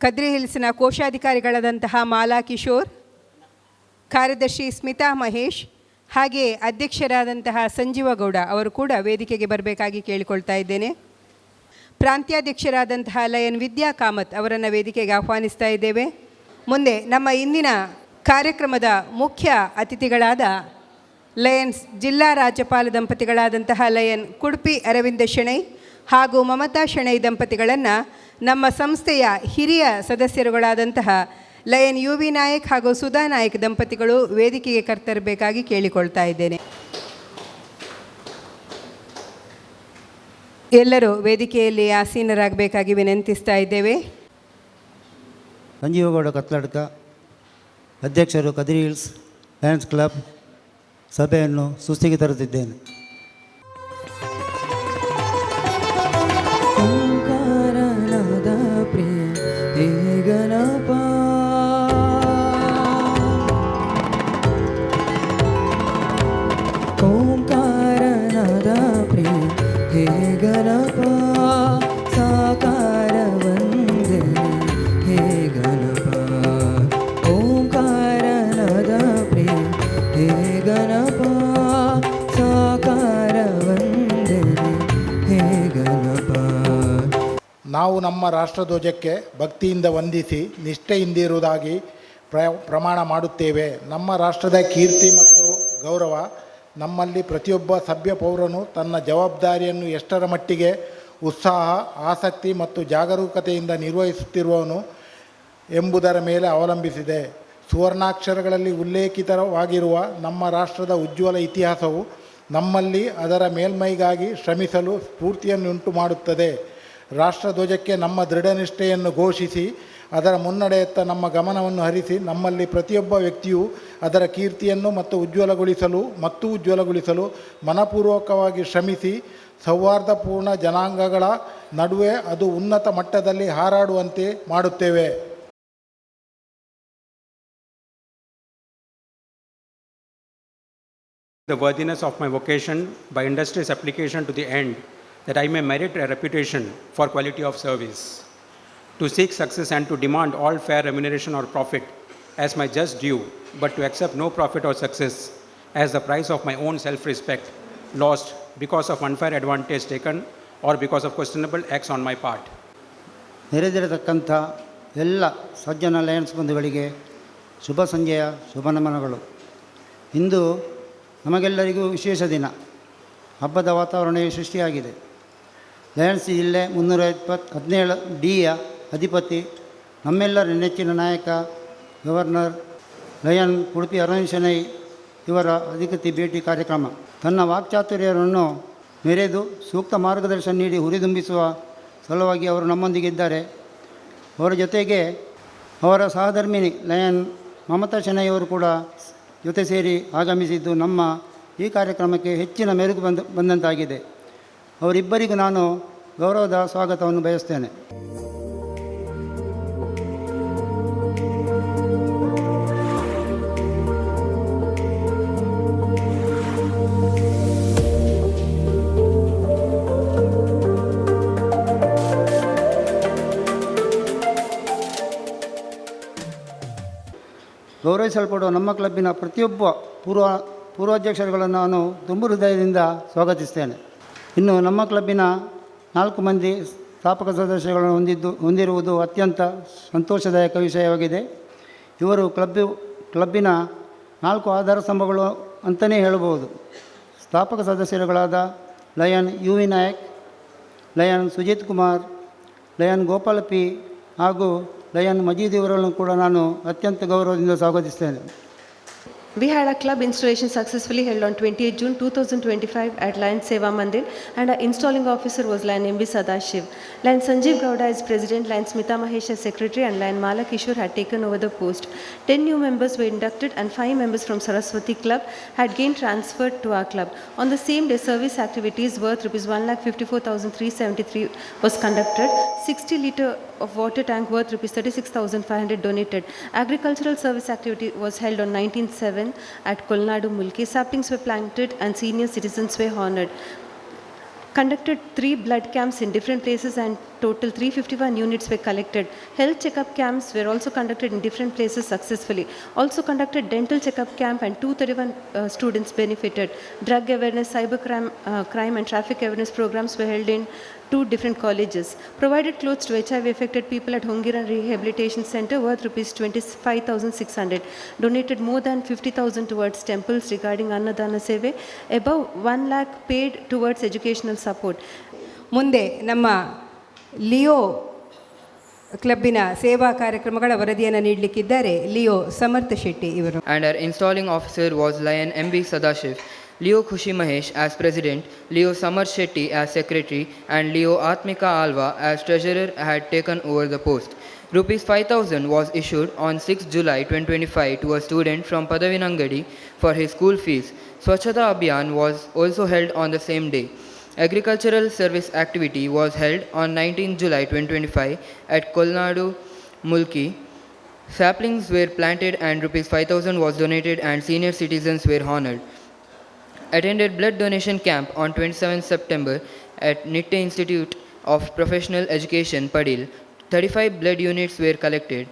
ಕದ್ರಿ ಹಿಲ್ಸ್ನ ಕೋಶಾಧಿಕಾರಿಗಳಾದಂತಹ ಮಾಲಾ ಕಿಶೋರ್, ಕಾರ್ಯದರ್ಶಿ ಸ್ಮಿತಾ ಮಹೇಶ್, ಹಾಗೆ ಅಧ್ಯಕ್ಷರಾದಂತಹ ಸಂಜೀವ ಗೌಡ ಅವರು ಕೂಡ ವೇದಿಕೆಗೆ ಬರಬೇಕಾಗಿ ಕೇಳಿಕೊಳ್ತಾ ಇದ್ದೇನೆ. ಪ್ರಾಂತ್ಯಾಧ್ಯಕ್ಷರಾದಂತಹ ಲಯನ್ ವಿದ್ಯಾ ಕಾಮತ್ ಅವರನ್ನು ವೇದಿಕೆಗೆ ಆಹ್ವಾನಿಸ್ತಾ ಇದ್ದೇವೆ. ಮುಂದೆ ನಮ್ಮ ಇಂದಿನ ಕಾರ್ಯಕ್ರಮದ ಮುಖ್ಯ ಅತಿಥಿಗಳಾದ ಲಯನ್ಸ್ ಜಿಲ್ಲಾ ರಾಜ್ಯಪಾಲ ದಂಪತಿಗಳಾದಂತಹ ಲಯನ್ ಕುಡುಪಿ ಅರವಿಂದ ಶೆಣೈ ಹಾಗೂ ಮಮತಾ ಶೆಣೈ ದಂಪತಿಗಳನ್ನು ನಮ್ಮ ಸಂಸ್ಥೆಯ ಹಿರಿಯ ಸದಸ್ಯರುಗಳಾದಂತಹ ಲಯನ್ ಯು ವಿ ನಾಯಕ್ ಹಾಗೂ ಸುಧಾ ನಾಯಕ್ ದಂಪತಿಗಳು ವೇದಿಕೆಗೆ ಕರ್ತರಬೇಕಾಗಿ ಕೇಳಿಕೊಳ್ತಾ ಇದ್ದೇನೆ. ಎಲ್ಲರೂ ವೇದಿಕೆಯಲ್ಲಿ ಆಸೀನರಾಗಬೇಕಾಗಿ ವಿನಂತಿಸ್ತಾ ಇದ್ದೇವೆ. ಸಂಜೀವಗೌಡ ಕತ್ಲಡ್ಕ, ಅಧ್ಯಕ್ಷರು ಕದ್ರಿ ಹಿಲ್ಸ್ ಲಯನ್ಸ್ ಕ್ಲಬ್, ಸಭೆಯನ್ನು ಸುಸ್ಥಿಗೆ ತರುತ್ತಿದ್ದೇನೆ. ಓಂಕಾರನಾದ ಪ್ರಿಯ ಹೇ ಗಣಪ, ಓಂಕಾರನಾದ ಪ್ರಿಯ ಹೇ ಗಣಪ, ಸಾಕಾರ ವಂದನೆ ಹೇ ಗಣಪ, ಓಂಕಾರನಾದ ಪ್ರಿಯ ಹೇ ಗಣಪ, ಸಾಕಾರ ವಂದನೆ ಹೇ ಗಣಪ. ನಾವು ನಮ್ಮ ರಾಷ್ಟ್ರಧ್ವಜಕ್ಕೆ ಭಕ್ತಿಯಿಂದ ವಂದಿಸಿ ನಿಷ್ಠೆಯಿಂದಿರುವುದಾಗಿ ಪ್ರಮಾಣ ಮಾಡುತ್ತೇವೆ. ನಮ್ಮ ರಾಷ್ಟ್ರದ ಕೀರ್ತಿ ಮತ್ತು ಗೌರವ ನಮ್ಮಲ್ಲಿ ಪ್ರತಿಯೊಬ್ಬ ಸಭ್ಯ ಪೌರನು ತನ್ನ ಜವಾಬ್ದಾರಿಯನ್ನು ಎಷ್ಟರ ಮಟ್ಟಿಗೆ ಉತ್ಸಾಹ, ಆಸಕ್ತಿ ಮತ್ತು ಜಾಗರೂಕತೆಯಿಂದ ನಿರ್ವಹಿಸುತ್ತಿರುವವನು ಎಂಬುದರ ಮೇಲೆ ಅವಲಂಬಿಸಿದೆ. ಸುವರ್ಣಾಕ್ಷರಗಳಲ್ಲಿ ಉಲ್ಲೇಖಿತವಾಗಿರುವ ನಮ್ಮ ರಾಷ್ಟ್ರದ ಉಜ್ವಲ ಇತಿಹಾಸವು ನಮ್ಮಲ್ಲಿ ಅದರ ಮೇಲ್ಮೈಗಾಗಿ ಶ್ರಮಿಸಲು ಸ್ಫೂರ್ತಿಯನ್ನುಂಟು ಮಾಡುತ್ತದೆ. ರಾಷ್ಟ್ರಧ್ವಜಕ್ಕೆ ನಮ್ಮ ದೃಢನಿಷ್ಠೆಯನ್ನು ಘೋಷಿಸಿ ಅದರ ಮುನ್ನಡೆಯತ್ತ ನಮ್ಮ ಗಮನವನ್ನು ಹರಿಸಿ ನಮ್ಮಲ್ಲಿ ಪ್ರತಿಯೊಬ್ಬ ವ್ಯಕ್ತಿಯು ಅದರ ಕೀರ್ತಿಯನ್ನು ಉಜ್ವಲಗೊಳಿಸಲು ಮನಪೂರ್ವಕವಾಗಿ ಶ್ರಮಿಸಿ ಸೌಹಾರ್ದಪೂರ್ಣ ಜನಾಂಗಗಳ ನಡುವೆ ಅದು ಉನ್ನತ ಮಟ್ಟದಲ್ಲಿ ಹಾರಾಡುವಂತೆ ಮಾಡುತ್ತೇವೆ. The worthiness of my vocation by industrious application to the end that I may merit a reputation for quality of service, to seek success and to demand all fair remuneration or profit as my just due, but to accept no profit or success as the price of my own self-respect lost because of unfair advantage taken or because of questionable acts on my part. ನೆರೆದಿರತಕ್ಕಂಥ ಎಲ್ಲ ಸಜ್ಜನ Lions ಬಂಧುಗಳಿಗೆ ಶುಭ ಸಂಜೆಯ ಶುಭ ನಮನಗಳು. ಇಂದು ನಮಗೆಲ್ಲರಿಗೂ ವಿಶೇಷ ದಿನ. ಹಬ್ಬದ ವಾತಾವರಣವೇ ಸೃಷ್ಟಿಯಾಗಿದೆ. ಲಯನ್ಸ್ ಜಿಲ್ಲೆ 317 ಡಿಯ ಅಧಿಪತಿ, ನಮ್ಮೆಲ್ಲರ ನೆಚ್ಚಿನ ನಾಯಕ ಗವರ್ನರ್ ಲಯನ್ ಉಡುಪಿ ಅರವಿಂದ ಶೆಣೈ ಇವರ ಅಧಿಕೃತ ಭೇಟಿ ಕಾರ್ಯಕ್ರಮ ತನ್ನ ವಾಕ್ಚಾತುರ್ಯವನ್ನು ಮೆರೆದು ಸೂಕ್ತ ಮಾರ್ಗದರ್ಶನ ನೀಡಿ ಹುರಿದುಂಬಿಸುವ ಸಲುವಾಗಿ ಅವರು ನಮ್ಮೊಂದಿಗಿದ್ದಾರೆ. ಅವರ ಜೊತೆಗೆ ಅವರ ಸಹಧರ್ಮಿಣಿ ಲಯನ್ ಮಮತಾ ಶೆಣೈ ಅವರು ಕೂಡ ಜೊತೆ ಸೇರಿ ಆಗಮಿಸಿದ್ದು ನಮ್ಮ ಈ ಕಾರ್ಯಕ್ರಮಕ್ಕೆ ಹೆಚ್ಚಿನ ಮೆರುಗು ಬಂದಂತಾಗಿದೆ. ಅವರಿಬ್ಬರಿಗೂ ನಾನು ಗೌರವದ ಸ್ವಾಗತವನ್ನು ಬಯಸ್ತೇನೆ. ಗೌರವಿಸಲ್ಪಡುವ ನಮ್ಮ ಕ್ಲಬ್ಬಿನ ಪ್ರತಿಯೊಬ್ಬ ಪೂರ್ವಾಧ್ಯಕ್ಷರುಗಳನ್ನು ನಾನು ತುಂಬ ಹೃದಯದಿಂದ ಸ್ವಾಗತಿಸ್ತೇನೆ. ಇನ್ನು ನಮ್ಮ ಕ್ಲಬ್ಬಿನ 4 ಮಂದಿ ಸ್ಥಾಪಕ ಸದಸ್ಯಗಳನ್ನು ಹೊಂದಿರುವುದು ಅತ್ಯಂತ ಸಂತೋಷದಾಯಕ ವಿಷಯವಾಗಿದೆ. ಇವರು ಕ್ಲಬ್ಬಿನ 4 ಆಧಾರ ಸ್ತಂಭಗಳು ಅಂತಲೇ ಹೇಳಬಹುದು. ಸ್ಥಾಪಕ ಸದಸ್ಯರುಗಳಾದ lion U V Nayak, lion Sujith Kumar, lion Gopala P ಹಾಗೂ ಲಯನ್ ಮಜೀದ್ ಇವರನ್ನು ಕೂಡ ನಾನು ಅತ್ಯಂತ ಗೌರವದಿಂದ ಸ್ವಾಗತಿಸ್ತೇನೆ. We had a club installation successfully held on 28 June 2025 at Lion Seva Mandir, and our installing officer was Lion M.B. Sadashiv. Lion Sanjeev Gowda is president, Lion Smita Mahesh as secretary, and Lion Mala Kishore had taken over the post. 10 new members were inducted and 5 members from Saraswati Club had gained transferred to our club. On the same day, service activities worth Rs 1,54,373 was conducted. 60 litre of water tank worth Rs 36,500 donated. Agricultural service activity was held on 19/7 at Kolnadu Mulki. Saplings were planted and senior citizens were honored. conducted 3 blood camps in different places and total 351 units were collected. Health checkup camps were also conducted in different places successfully. Also conducted dental checkup camp and 231 students benefited. Drug awareness, cybercrime crime and traffic awareness programs were held in 2 different colleges. Provided clothes to HIV affected people at Hongiran Rehabilitation Center worth rupees 25,600. Donated more than 50,000 towards temples regarding Annadana Seve. Above 1 lakh paid towards educational support. ಮುಂದೆ ನಮ್ಮ Leo ಕ್ಲಬ್ಬಿನ ಸೇವಾ ಕಾರ್ಯಕ್ರಮಗಳ ವರದಿಯನ್ನು ನೀಡಲಿಕ್ಕಿದ್ದಾರೆ Leo ಸಮರ್ಥ ಶೆಟ್ಟಿ ಇವರು. And our installing officer was Lion MB Sadashiv. Leo Khushi Mahesh as President, Leo Samar Shetty as Secretary, and Leo Atmika Alva as Treasurer had taken over the post. Rupees 5,000 was issued on 6 July 2025 to a student from Padavinangadi for his school fees. Swachhata Abhiyan was also held on the same day. Agricultural service activity was held on 19 July 2025 at Kolnadu, Mulki. Saplings were planted and rupees 5,000 was donated and senior citizens were honored. Attended blood donation camp on 27 September at Nitte Institute of Professional Education, Padil. 35 blood units were collected.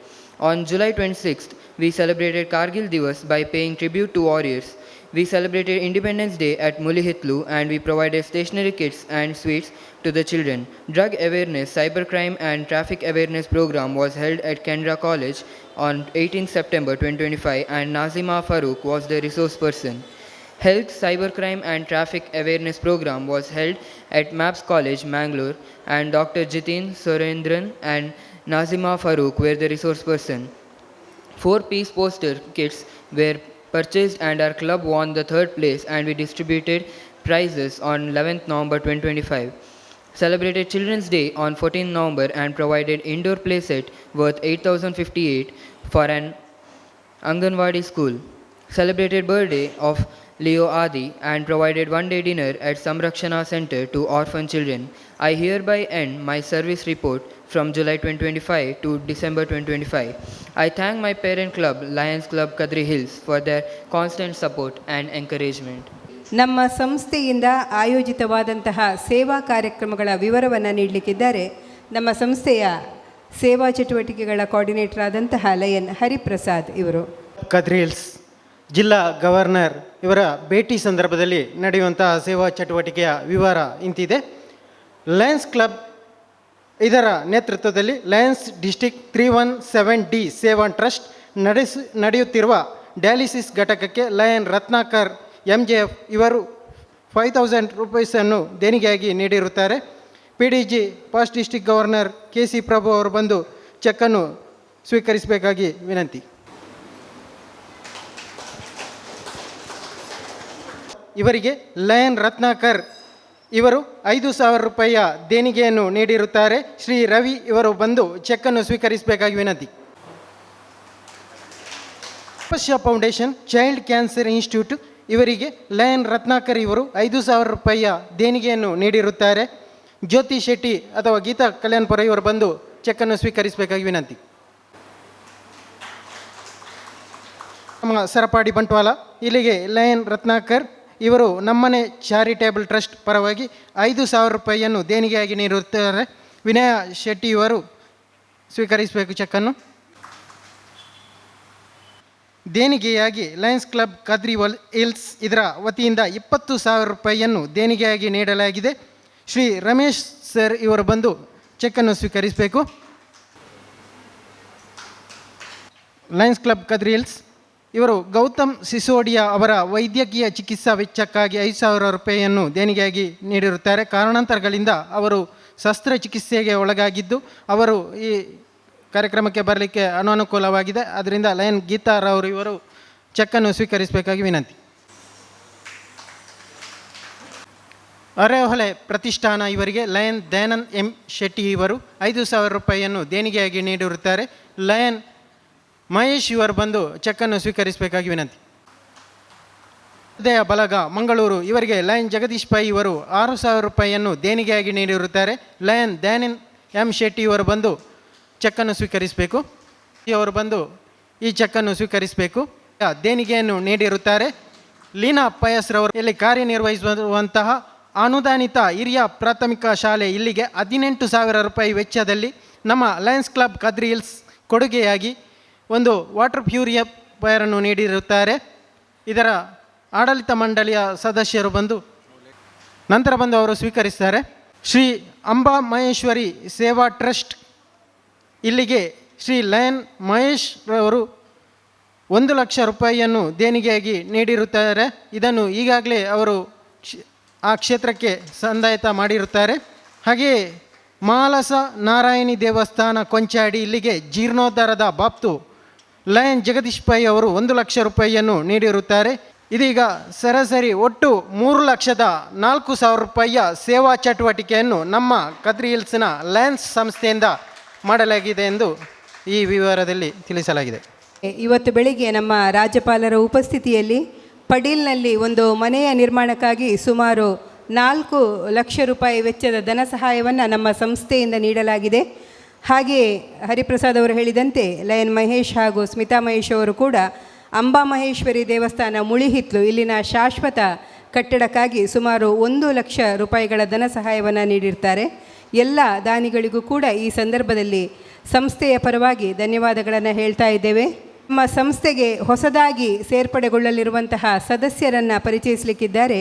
On July 26th, we celebrated Kargil Divas by paying tribute to warriors. We celebrated Independence Day at Mulihitlu and we provided stationery kits and sweets to the children. Drug awareness, cybercrime and traffic awareness program was held at Kendra College on 18 September 2025 and Nazima Farooq was the resource person. Health, cybercrime and traffic awareness program was held at MAPS College, Mangalore, and Dr. Jitin Surendran and Nazima Farooq were the resource person. 4-piece poster kits were purchased and our club won the 3rd place and we distributed prizes on 11th November 2025. Celebrated Children's Day on 14th November and provided indoor play set worth 8,058 for an Anganwadi school. Celebrated birthday of Leo Adi and provided one-day dinner at Samrakshana Center to orphan children. I hereby end my service report from July 2025 to December 2025. I thank my parent club, Lions Club Kadri Hills, for their constant support and encouragement. ನಮ್ಮ ಸಂಸ್ಥೆಯಿಂದ ಆಯೋಜಿತವಾದಂತಹ ಸೇವಾ ಕಾರ್ಯಕ್ರಮಗಳ ವಿವರವನ್ನು ನೀಡಲಿಕ್ಕಿದ್ದಾರೆ ನಮ್ಮ ಸಂಸ್ಥೆಯ ಸೇವಾ ಚಟುವಟಿಕೆಗಳ coordinator ಆದಂತಹ ಲಯನ್ ಹರಿಪ್ರಸಾದ್ ಇವರು. ಕದ್ರಿ ಹಿಲ್ಸ್ ಜಿಲ್ಲಾ ಗವರ್ನರ್ ಇವರ ಭೇಟಿ ಸಂದರ್ಭದಲ್ಲಿ ನಡೆಯುವಂತಹ ಸೇವಾ ಚಟುವಟಿಕೆಯ ವಿವರ ಇಂತಿದೆ. ಲಯನ್ಸ್ ಕ್ಲಬ್ ಇದರ ನೇತೃತ್ವದಲ್ಲಿ ಲಯನ್ಸ್ ಡಿಸ್ಟಿಕ್ 317D ಸೇವಾ ಟ್ರಸ್ಟ್ ನಡೆಯುತ್ತಿರುವ ಡಯಾಲಿಸಿಸ್ ಘಟಕಕ್ಕೆ ಲಯನ್ ರತ್ನಾಕರ್ MJF ಇವರು 5,000 ರೂಪೀಸನ್ನು ದೇಣಿಗೆಯಾಗಿ ನೀಡಿರುತ್ತಾರೆ. PDG first district governor KC ಪ್ರಭು ಅವರು ಬಂದು ಚೆಕ್ಕನ್ನು ಸ್ವೀಕರಿಸಬೇಕಾಗಿ ವಿನಂತಿ. ಇವರಿಗೆ ಲಯನ್ ರತ್ನಾಕರ್ ಇವರು 5,000 ರೂಪಾಯಿಯ ದೇಣಿಗೆಯನ್ನು ನೀಡಿರುತ್ತಾರೆ. ಶ್ರೀ ರವಿ ಇವರು ಬಂದು ಚೆಕ್ಕನ್ನು ಸ್ವೀಕರಿಸಬೇಕಾಗಿ ವಿನಂತಿ. ತಪಸ್ಯ ಫೌಂಡೇಶನ್ ಚೈಲ್ಡ್ ಕ್ಯಾನ್ಸರ್ ಇನ್ಸ್ಟಿಟ್ಯೂಟ್ ಇವರಿಗೆ ಲಯನ್ ರತ್ನಾಕರ್ ಇವರು 5,000 ರೂಪಾಯಿಯ ದೇಣಿಗೆಯನ್ನು ನೀಡಿರುತ್ತಾರೆ. ಜ್ಯೋತಿ ಶೆಟ್ಟಿ ಅಥವಾ ಗೀತಾ ಕಲ್ಯಾಣ್ಪುರ ಇವರು ಬಂದು ಚೆಕ್ಕನ್ನು ಸ್ವೀಕರಿಸಬೇಕಾಗಿ ವಿನಂತಿ. ನಮ್ಮ ಸರಪಾಡಿ ಬಂಟ್ವಾಳ ಇಲ್ಲಿಗೆ ಲಯನ್ ರತ್ನಾಕರ್ ಇವರು ನಮ್ಮನೆ ಚಾರಿಟೇಬಲ್ ಟ್ರಸ್ಟ್ ಪರವಾಗಿ 5,000 ರೂಪಾಯಿಯನ್ನು ದೇಣಿಗೆಯಾಗಿ ನೀಡಿರುತ್ತಾರೆ. ವಿನಯ ಶೆಟ್ಟಿ ಇವರು ಸ್ವೀಕರಿಸಬೇಕು ಚೆಕ್ಕನ್ನು. ದೇಣಿಗೆಯಾಗಿ ಲಯನ್ಸ್ ಕ್ಲಬ್ ಕದ್ರಿ ಹಿಲ್ಸ್ ಇದರ ವತಿಯಿಂದ 20,000 ರೂಪಾಯಿಯನ್ನು ದೇಣಿಗೆಯಾಗಿ ನೀಡಲಾಗಿದೆ. ಶ್ರೀ ರಮೇಶ್ ಸರ್ ಇವರು ಬಂದು ಚೆಕ್ಕನ್ನು ಸ್ವೀಕರಿಸಬೇಕು. ಲಯನ್ಸ್ ಕ್ಲಬ್ ಕದ್ರಿ ಹಿಲ್ಸ್ ಇವರು ಗೌತಮ್ ಸಿಸೋಡಿಯಾ ಅವರ ವೈದ್ಯಕೀಯ ಚಿಕಿತ್ಸಾ ವೆಚ್ಚಕ್ಕಾಗಿ 5,000 ರೂಪಾಯಿಯನ್ನು ದೇಣಿಗೆಯಾಗಿ ನೀಡಿರುತ್ತಾರೆ. ಕಾರಣಾಂತರಗಳಿಂದ ಅವರು ಶಸ್ತ್ರಚಿಕಿತ್ಸೆಗೆ ಒಳಗಾಗಿದ್ದು ಅವರು ಈ ಕಾರ್ಯಕ್ರಮಕ್ಕೆ ಬರಲಿಕ್ಕೆ ಅನಾನುಕೂಲವಾಗಿದೆ. ಅದರಿಂದ ಲಯನ್ ಗೀತಾರವರು ಇವರು ಚೆಕ್ಕನ್ನು ಸ್ವೀಕರಿಸಬೇಕಾಗಿ ವಿನಂತಿ. ಅರೆಹೊಳೆ ಪ್ರತಿಷ್ಠಾನ ಇವರಿಗೆ ಲಯನ್ ದಯಾನಂದ್ M ಶೆಟ್ಟಿ ಇವರು 5,000 ರೂಪಾಯಿಯನ್ನು ದೇಣಿಗೆಯಾಗಿ ನೀಡಿರುತ್ತಾರೆ. ಲಯನ್ ಮಹೇಶ್ ಇವರು ಬಂದು ಚೆಕ್ಕನ್ನು ಸ್ವೀಕರಿಸಬೇಕಾಗಿ ವಿನಂತಿ. ಹೃದಯ ಬಲಗ ಮಂಗಳೂರು ಇವರಿಗೆ ಲಯನ್ ಜಗದೀಶ್ ಪೈ ಇವರು 6,000 ರೂಪಾಯಿಯನ್ನು ದೇಣಿಗೆಯಾಗಿ ನೀಡಿರುತ್ತಾರೆ. ಲಯನ್ ದಯಾನಂದ್ M ಶೆಟ್ಟಿ ಇವರು ಬಂದು ಚೆಕ್ಕನ್ನು ಸ್ವೀಕರಿಸಬೇಕು. ಇವರು ಬಂದು ಈ ಚೆಕ್ಕನ್ನು ಸ್ವೀಕರಿಸಬೇಕು. ದೇಣಿಗೆಯನ್ನು ನೀಡಿರುತ್ತಾರೆ. ಲೀನಾ ಪಯಸ್ರವರು ಇಲ್ಲಿ ಕಾರ್ಯನಿರ್ವಹಿಸುವಂತಹ ಅನುದಾನಿತ ಹಿರಿಯ ಪ್ರಾಥಮಿಕ ಶಾಲೆ ಇಲ್ಲಿಗೆ 18,000 ರೂಪಾಯಿ ವೆಚ್ಚದಲ್ಲಿ ನಮ್ಮ ಲಯನ್ಸ್ ಕ್ಲಬ್ ಕದ್ರಿ ಹಿಲ್ಸ್ ಕೊಡುಗೆಯಾಗಿ ಒಂದು ವಾಟರ್ ಪ್ಯೂರಿಫೈಯರನ್ನು ನೀಡಿರುತ್ತಾರೆ. ಇದರ ಆಡಳಿತ ಮಂಡಳಿಯ ಸದಸ್ಯರು ನಂತರ ಬಂದು ಅವರು ಸ್ವೀಕರಿಸ್ತಾರೆ. ಶ್ರೀ ಅಂಬಾ ಮಹೇಶ್ವರಿ ಸೇವಾ ಟ್ರಸ್ಟ್ ಇಲ್ಲಿಗೆ ಶ್ರೀ ಲಯನ್ ಮಹೇಶ್ ರವರು 1,00,000 ರೂಪಾಯಿಯನ್ನು ದೇಣಿಗೆಯಾಗಿ ನೀಡಿರುತ್ತಾರೆ. ಇದನ್ನು ಈಗಾಗಲೇ ಅವರು ಆ ಕ್ಷೇತ್ರಕ್ಕೆ ಸಂದಾಯಿತ ಮಾಡಿರುತ್ತಾರೆ. ಹಾಗೆಯೇ ಮಾಲಸ ನಾರಾಯಣಿ ದೇವಸ್ಥಾನ ಕೊಂಚಾಡಿ ಇಲ್ಲಿಗೆ ಜೀರ್ಣೋದ್ಧಾರದ ಬಾಪ್ತು ಲಯನ್ ಜಗದೀಶ್ ಪೈ ಅವರು 1,00,000 ರೂಪಾಯಿಯನ್ನು ನೀಡಿರುತ್ತಾರೆ. ಇದೀಗ ಸರಾಸರಿ ಒಟ್ಟು 3,04,000 ರೂಪಾಯಿಯ ಸೇವಾ ಚಟುವಟಿಕೆಯನ್ನು ನಮ್ಮ ಕದ್ರಿ ಹಿಲ್ಸ್ನ ಲಯನ್ಸ್ ಸಂಸ್ಥೆಯಿಂದ ಮಾಡಲಾಗಿದೆ ಎಂದು ಈ ವಿವರದಲ್ಲಿ ತಿಳಿಸಲಾಗಿದೆ. ಇವತ್ತು ಬೆಳಿಗ್ಗೆ ನಮ್ಮ ರಾಜ್ಯಪಾಲರ ಉಪಸ್ಥಿತಿಯಲ್ಲಿ ಪಡೀಲ್ನಲ್ಲಿ ಒಂದು ಮನೆಯ ನಿರ್ಮಾಣಕ್ಕಾಗಿ ಸುಮಾರು 4 ಲಕ್ಷ ರೂಪಾಯಿ ವೆಚ್ಚದ ಧನ ಸಹಾಯವನ್ನು ನಮ್ಮ ಸಂಸ್ಥೆಯಿಂದ ನೀಡಲಾಗಿದೆ. ಹಾಗೆಯೇ ಹರಿಪ್ರಸಾದ್ ಅವರು ಹೇಳಿದಂತೆ ಲಯನ್ ಮಹೇಶ್ ಹಾಗೂ ಸ್ಮಿತಾ ಮಹೇಶ್ ಅವರು ಕೂಡ ಅಂಬಾ ಮಹೇಶ್ವರಿ ದೇವಸ್ಥಾನ ಮುಳಿಹಿತ್ಲು ಇಲ್ಲಿನ ಶಾಶ್ವತ ಕಟ್ಟಡಕ್ಕಾಗಿ ಸುಮಾರು 1 ಲಕ್ಷ ರೂಪಾಯಿಗಳ ಧನ ಸಹಾಯವನ್ನು ನೀಡಿರ್ತಾರೆ. ಎಲ್ಲ ದಾನಿಗಳಿಗೂ ಕೂಡ ಈ ಸಂದರ್ಭದಲ್ಲಿ ಸಂಸ್ಥೆಯ ಪರವಾಗಿ ಧನ್ಯವಾದಗಳನ್ನು ಹೇಳ್ತಾ ಇದ್ದೇವೆ. ನಮ್ಮ ಸಂಸ್ಥೆಗೆ ಹೊಸದಾಗಿ ಸೇರ್ಪಡೆಗೊಳ್ಳಲಿರುವಂತಹ ಸದಸ್ಯರನ್ನು ಪರಿಚಯಿಸಲಿಕ್ಕಿದ್ದಾರೆ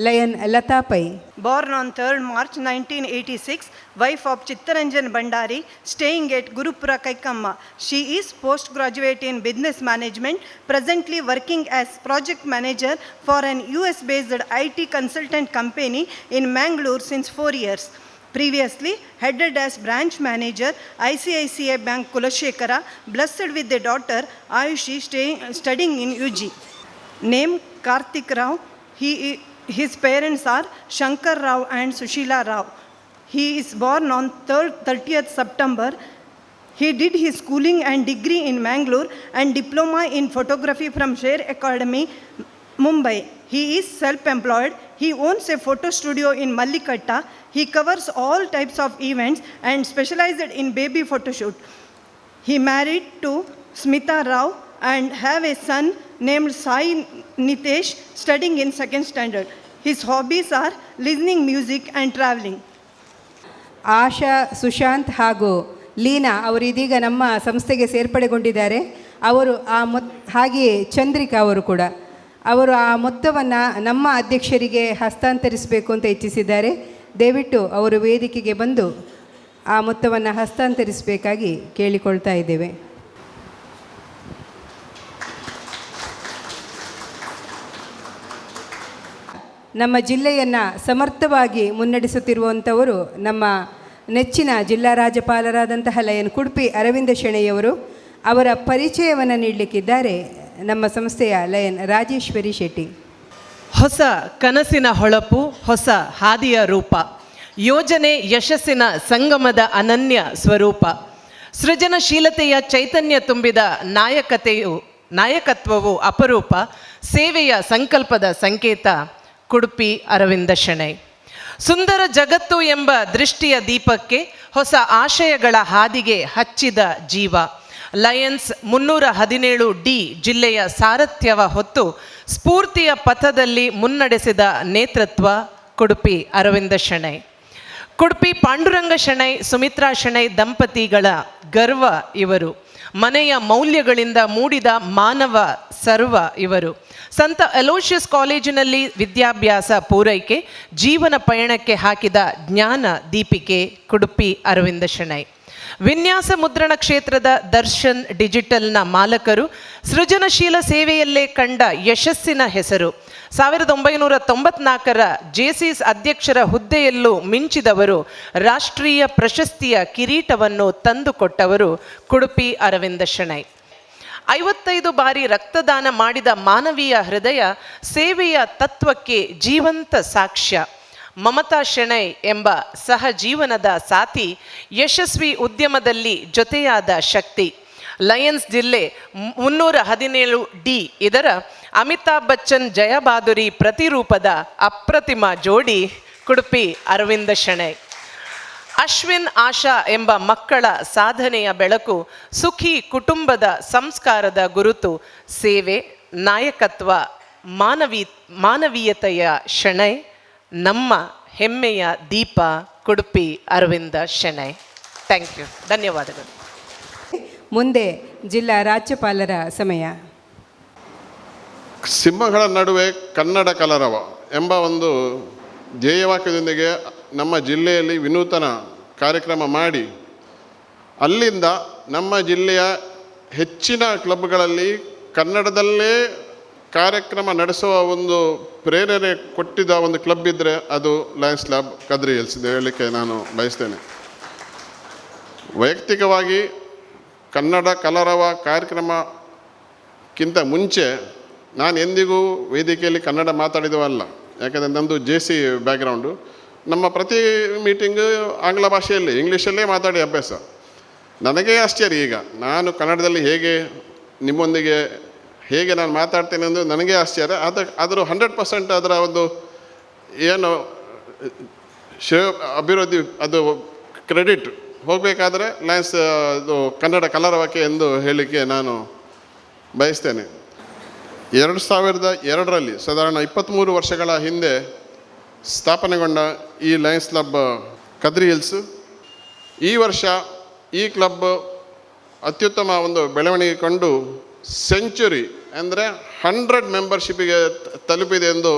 lion Latha Pai. Born on 3rd March 1986, wife of Chittaranjan Bandari, staying at Gurupura Kaikamma. She is postgraduate in business management, presently working as project manager for an US-based IT consultant company in Mangalore since 4 years. Previously headed as branch manager ICICI Bank Kulashekara, blessed with a daughter Ayushi studying in UG. Name Karthik Rao. His parents are Shankar Rao and Sushila Rao. He is born on 30th September. He did his schooling and degree in Mangalore and diploma in photography from Share Academy, Mumbai. He is self-employed. He owns a photo studio in Mallikatta. He covers all types of events and specialized in baby photo shoot. He married to Smita Rao and have a son named Sai Nitesh, studying in 2nd standard. His hobbies are listening music and traveling. ಆಶಾ, ಸುಶಾಂತ್ ಹಾಗೂ ಲೀನಾ ಅವರು ಇದೀಗ ನಮ್ಮ ಸಂಸ್ಥೆಗೆ ಸೇರ್ಪಡೆಗೊಂಡಿದ್ದಾರೆ. ಅವರು ಹಾಗೆಯೇ ಚಂದ್ರಿಕಾ ಅವರು ಕೂಡ ಅವರು ಆ ಮೊತ್ತವನ್ನು ನಮ್ಮ ಅಧ್ಯಕ್ಷರಿಗೆ ಹಸ್ತಾಂತರಿಸಬೇಕು ಅಂತ ಇಚ್ಛಿಸಿದ್ದಾರೆ. ದಯವಿಟ್ಟು ಅವರು ವೇದಿಕೆಗೆ ಬಂದು ಆ ಮೊತ್ತವನ್ನು ಹಸ್ತಾಂತರಿಸಬೇಕಾಗಿ ಕೇಳಿಕೊಳ್ತಾ ಇದ್ದೇವೆ. ನಮ್ಮ ಜಿಲ್ಲೆಯನ್ನು ಸಮರ್ಥವಾಗಿ ಮುನ್ನಡೆಸುತ್ತಿರುವಂಥವರು ನಮ್ಮ ನೆಚ್ಚಿನ ಜಿಲ್ಲಾ ರಾಜ್ಯಪಾಲರಾದಂತಹ ಲಯನ್ ಕುಡುಪಿ ಅರವಿಂದ ಶೆಣೈಯವರು. ಅವರ ಪರಿಚಯವನ್ನು ನೀಡಲಿಕ್ಕಿದ್ದಾರೆ ನಮ್ಮ ಸಂಸ್ಥೆಯ ಲಯನ್ ರಾಜೇಶ್ವರಿ ಶೆಟ್ಟಿ. ಹೊಸ ಕನಸಿನ ಹೊಳಪು, ಹೊಸ ಹಾದಿಯ ರೂಪ, ಯೋಜನೆ ಯಶಸ್ಸಿನ ಸಂಗಮದ ಅನನ್ಯ ಸ್ವರೂಪ, ಸೃಜನಶೀಲತೆಯ ಚೈತನ್ಯ ತುಂಬಿದ ನಾಯಕತ್ವವು ಅಪರೂಪ, ಸೇವೆಯ ಸಂಕಲ್ಪದ ಸಂಕೇತ ಕುಡುಪಿ ಅರವಿಂದ ಶೆಣೈ. ಸುಂದರ ಜಗತ್ತು ಎಂಬ ದೃಷ್ಟಿಯ ದೀಪಕ್ಕೆ ಹೊಸ ಆಶಯಗಳ ಹಾದಿಗೆ ಹಚ್ಚಿದ ಜೀವ. ಲಯನ್ಸ್ 317D ಜಿಲ್ಲೆಯ ಸಾರಥ್ಯವ ಹೊತ್ತು ಸ್ಫೂರ್ತಿಯ ಪಥದಲ್ಲಿ ಮುನ್ನಡೆಸಿದ ನೇತೃತ್ವ ಕುಡುಪಿ ಅರವಿಂದ ಶೆಣೈ. ಕುಡುಪಿ ಪಾಂಡುರಂಗ ಶೆಣೈ, ಸುಮಿತ್ರಾ ಶೆಣೈ ದಂಪತಿಗಳ ಗರ್ವ ಇವರು. ಮನೆಯ ಮೌಲ್ಯಗಳಿಂದ ಮೂಡಿದ ಮಾನವ ಸರ್ವ ಇವರು. ಸಂತ ಅಲೋಷಿಯಸ್ ಕಾಲೇಜಿನಲ್ಲಿ ವಿದ್ಯಾಭ್ಯಾಸ ಪೂರೈಕೆ, ಜೀವನ ಪಯಣಕ್ಕೆ ಹಾಕಿದ ಜ್ಞಾನ ದೀಪಿಕೆ ಕುಡುಪಿ ಅರವಿಂದ ಶೆಣೈ. ವಿನ್ಯಾಸ ಮುದ್ರಣ ಕ್ಷೇತ್ರದ ದರ್ಶನ್ ಡಿಜಿಟಲ್ನ ಮಾಲಕರು. ಸೃಜನಶೀಲ ಸೇವೆಯಲ್ಲೇ ಕಂಡ ಯಶಸ್ಸಿನ ಹೆಸರು. 1994ರ ಜೆಸಿಸ್ ಅಧ್ಯಕ್ಷರ ಹುದ್ದೆಯಲ್ಲೂ ಮಿಂಚಿದವರು. ರಾಷ್ಟ್ರೀಯ ಪ್ರಶಸ್ತಿಯ ಕಿರೀಟವನ್ನು ತಂದುಕೊಟ್ಟವರು ಕುಡುಪಿ ಅರವಿಂದ ಶೆಣೈ. 55 ಬಾರಿ ರಕ್ತದಾನ ಮಾಡಿದ ಮಾನವೀಯ ಹೃದಯ, ಸೇವೆಯ ತತ್ವಕ್ಕೆ ಜೀವಂತ ಸಾಕ್ಷ್ಯ. ಮಮತಾ ಶೆಣೈ ಎಂಬ ಸಹಜೀವನದ ಸಾಥಿ, ಯಶಸ್ವಿ ಉದ್ಯಮದಲ್ಲಿ ಜೊತೆಯಾದ ಶಕ್ತಿ. ಲಯನ್ಸ್ ಜಿಲ್ಲೆ 317D ಇದರ ಅಮಿತಾಬ್ ಬಚ್ಚನ್ ಜಯಬಾದುರಿ ಪ್ರತಿರೂಪದ ಅಪ್ರತಿಮ ಜೋಡಿ ಕುಡುಪಿ ಅರವಿಂದ ಶೆಣೈ. ಅಶ್ವಿನ್ ಆಶಾ ಎಂಬ ಮಕ್ಕಳ ಸಾಧನೆಯ ಬೆಳಕು, ಸುಖಿ ಕುಟುಂಬದ ಸಂಸ್ಕಾರದ ಗುರುತು, ಸೇವೆ, ನಾಯಕತ್ವ, ಮಾನವೀಯತೆಯ ಶೆಣೈ ನಮ್ಮ ಹೆಮ್ಮೆಯ ದೀಪ ಕುಡುಪಿ ಅರವಿಂದ ಶೆಣೈ. ಥ್ಯಾಂಕ್ ಯು, ಧನ್ಯವಾದಗಳು. ಮುಂದೆ ಜಿಲ್ಲಾ ರಾಜ್ಯಪಾಲರ ಸಮಯ. ಸಿಂಹಗಳ ನಡುವೆ ಕನ್ನಡ ಕಲರವ ಎಂಬ ಒಂದು ಧ್ಯೇಯವಾಕ್ಯದೊಂದಿಗೆ ನಮ್ಮ ಜಿಲ್ಲೆಯಲ್ಲಿ ವಿನೂತನ ಕಾರ್ಯಕ್ರಮ ಮಾಡಿ ಅಲ್ಲಿಂದ ನಮ್ಮ ಜಿಲ್ಲೆಯ ಹೆಚ್ಚಿನ ಕ್ಲಬ್ಗಳಲ್ಲಿ ಕನ್ನಡದಲ್ಲೇ ಕಾರ್ಯಕ್ರಮ ನಡೆಸುವ ಒಂದು ಪ್ರೇರಣೆ ಕೊಟ್ಟಿದ್ದ ಒಂದು ಕ್ಲಬ್ ಇದ್ದರೆ ಅದು ಲಯನ್ಸ್ ಕ್ಲಬ್ ಕದ್ರಿ ಹಿಲ್ಸ್ ಎಂದು ಹೇಳಲಿಕ್ಕೆ ನಾನು ಬಯಸ್ತೇನೆ. ವೈಯಕ್ತಿಕವಾಗಿ ಕನ್ನಡ ಕಲರವ ಕಾರ್ಯಕ್ರಮಕ್ಕಿಂತ ಮುಂಚೆ ನಾನು ಎಂದಿಗೂ ವೇದಿಕೆಯಲ್ಲಿ ಕನ್ನಡ ಮಾತಾಡಿದವಲ್ಲ. ಯಾಕಂದರೆ ನಮ್ಮದು JC ಬ್ಯಾಕ್ಗ್ರೌಂಡು. ನಮ್ಮ ಪ್ರತಿ ಮೀಟಿಂಗು ಆಂಗ್ಲ ಭಾಷೆಯಲ್ಲಿ ಇಂಗ್ಲೀಷಲ್ಲೇ ಮಾತಾಡಿ ಅಭ್ಯಾಸ. ನನಗೇ ಆಶ್ಚರ್ಯ ಈಗ ನಾನು ಕನ್ನಡದಲ್ಲಿ ನಿಮ್ಮೊಂದಿಗೆ ಹೇಗೆ ನಾನು ಮಾತಾಡ್ತೇನೆ ಅಂದರೆ ನನಗೇ ಆಶ್ಚರ್ಯ. ಅದರ 100% ಅದರ ಒಂದು ಏನು ಅಭಿವೃದ್ಧಿ ಅದು ಕ್ರೆಡಿಟ್ ಹೋಗಬೇಕಾದ್ರೆ ಲಯನ್ಸ್ ಅದು ಕನ್ನಡ ಕಲರವಕ್ಕೆ ಎಂದು ಹೇಳಲಿಕ್ಕೆ ನಾನು ಬಯಸ್ತೇನೆ. 2002ರಲ್ಲಿ ಸಾಧಾರಣ 23 ವರ್ಷಗಳ ಹಿಂದೆ ಸ್ಥಾಪನೆಗೊಂಡ ಈ ಲಯನ್ಸ್ ಕ್ಲಬ್ ಕದ್ರಿ ಹಿಲ್ಸ್ ಈ ವರ್ಷ ಈ ಕ್ಲಬ್ ಅತ್ಯುತ್ತಮ ಒಂದು ಬೆಳವಣಿಗೆ ಕಂಡು ಸೆಂಚುರಿ ಅಂದರೆ 100 ಮೆಂಬರ್ಶಿಪ್ಪಿಗೆ ತಲುಪಿದೆ ಎಂದು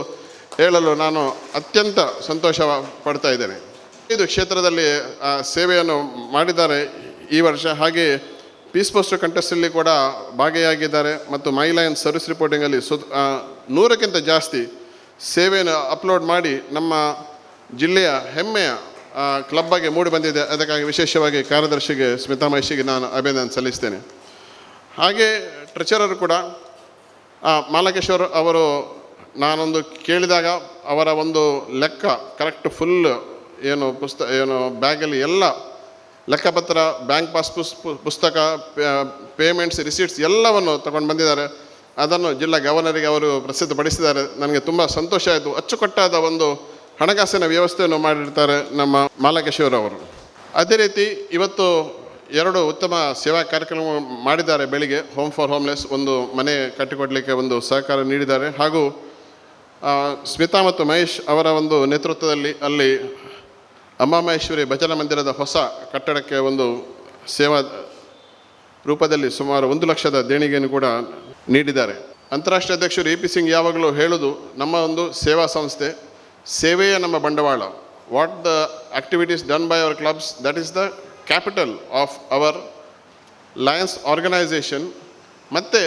ಹೇಳಲು ನಾನು ಅತ್ಯಂತ ಸಂತೋಷ ಪಡ್ತಾ ಇದ್ದೇನೆ. ಇದು ಕ್ಷೇತ್ರದಲ್ಲಿ ಸೇವೆಯನ್ನು ಮಾಡಿದ್ದಾರೆ ಈ ವರ್ಷ. ಹಾಗೆ ಪೀಸ್ ಪೋಸ್ಟರ್ ಕಂಟೆಸ್ಟಲ್ಲಿ ಕೂಡ ಭಾಗಿಯಾಗಿದ್ದಾರೆ ಮತ್ತು ಮೈ ಲಯನ್ಸ್ ಸರ್ವಿಸ್ ರಿಪೋರ್ಟಿಂಗಲ್ಲಿ 100ಕ್ಕಿಂತ ಜಾಸ್ತಿ ಸೇವೆಯನ್ನು ಅಪ್ಲೋಡ್ ಮಾಡಿ ನಮ್ಮ ಜಿಲ್ಲೆಯ ಹೆಮ್ಮೆಯ ಕ್ಲಬ್ ಆಗಿ ಮೂಡಿ ಬಂದಿದೆ. ಅದಕ್ಕಾಗಿ ವಿಶೇಷವಾಗಿ ಕಾರ್ಯದರ್ಶಿಗೆ ಸ್ಮಿತಾ ಮಹೇಶಿಗೆ ನಾನು ಅಭಿನಂದನೆ ಸಲ್ಲಿಸ್ತೇನೆ. ಹಾಗೆ ಟ್ರೆಚರರ್ ಕೂಡ ಮಾಲಕೇಶ್ವರ್ ಅವರು ನಾನೊಂದು ಕೇಳಿದಾಗ ಅವರ ಒಂದು ಲೆಕ್ಕ ಕರೆಕ್ಟ್ ಫುಲ್ ಏನು ಬ್ಯಾಗಲ್ಲಿ ಎಲ್ಲ ಲೆಕ್ಕಪತ್ರ, ಬ್ಯಾಂಕ್ ಪುಸ್ತಕ, ಪೇಮೆಂಟ್ಸ್, ರಿಸೀಟ್ಸ್ ಎಲ್ಲವನ್ನು ತಗೊಂಡು ಬಂದಿದ್ದಾರೆ. ಅದನ್ನು ಜಿಲ್ಲಾ ಗವರ್ನರಿಗೆ ಅವರು ಪ್ರಸಿದ್ಧಪಡಿಸಿದ್ದಾರೆ. ನನಗೆ ತುಂಬ ಸಂತೋಷ ಆಯಿತು. ಅಚ್ಚುಕಟ್ಟಾದ ಒಂದು ಹಣಕಾಸಿನ ವ್ಯವಸ್ಥೆಯನ್ನು ಮಾಡಿರ್ತಾರೆ ನಮ್ಮ ಮಾಲಕೇಶ್ವರ ಅವರು. ಅದೇ ರೀತಿ ಇವತ್ತು 2 ಉತ್ತಮ ಸೇವಾ ಕಾರ್ಯಕ್ರಮ ಮಾಡಿದ್ದಾರೆ. ಬೆಳಿಗ್ಗೆ ಹೋಮ್ ಫಾರ್ ಹೋಮ್ಲೆಸ್ ಒಂದು ಮನೆ ಕಟ್ಟಿಕೊಡಲಿಕ್ಕೆ ಒಂದು ಸಹಕಾರ ನೀಡಿದ್ದಾರೆ. ಹಾಗೂ ಸ್ಮಿತಾ ಮತ್ತು ಮಹೇಶ್ ಅವರ ಒಂದು ನೇತೃತ್ವದಲ್ಲಿ ಅಲ್ಲಿ ಅಮ್ಮಾಮಹೇಶ್ವರಿ ಭಜನಾ ಮಂದಿರದ ಹೊಸ ಕಟ್ಟಡಕ್ಕೆ ಒಂದು ಸೇವಾ ರೂಪದಲ್ಲಿ ಸುಮಾರು 1 ಲಕ್ಷದ ದೇಣಿಗೆಯನ್ನು ಕೂಡ ನೀಡಿದ್ದಾರೆ. ಅಂತಾರಾಷ್ಟ್ರೀಯ ಅಧ್ಯಕ್ಷರು AP ಸಿಂಗ್ ಯಾವಾಗಲೂ ಹೇಳೋದು, ನಮ್ಮ ಒಂದು ಸೇವಾ ಸಂಸ್ಥೆ ಸೇವೆಯೇ ನಮ್ಮ ಬಂಡವಾಳ. What the activities done by our clubs, that is the capital of our Lions organisation. ಮತ್ತು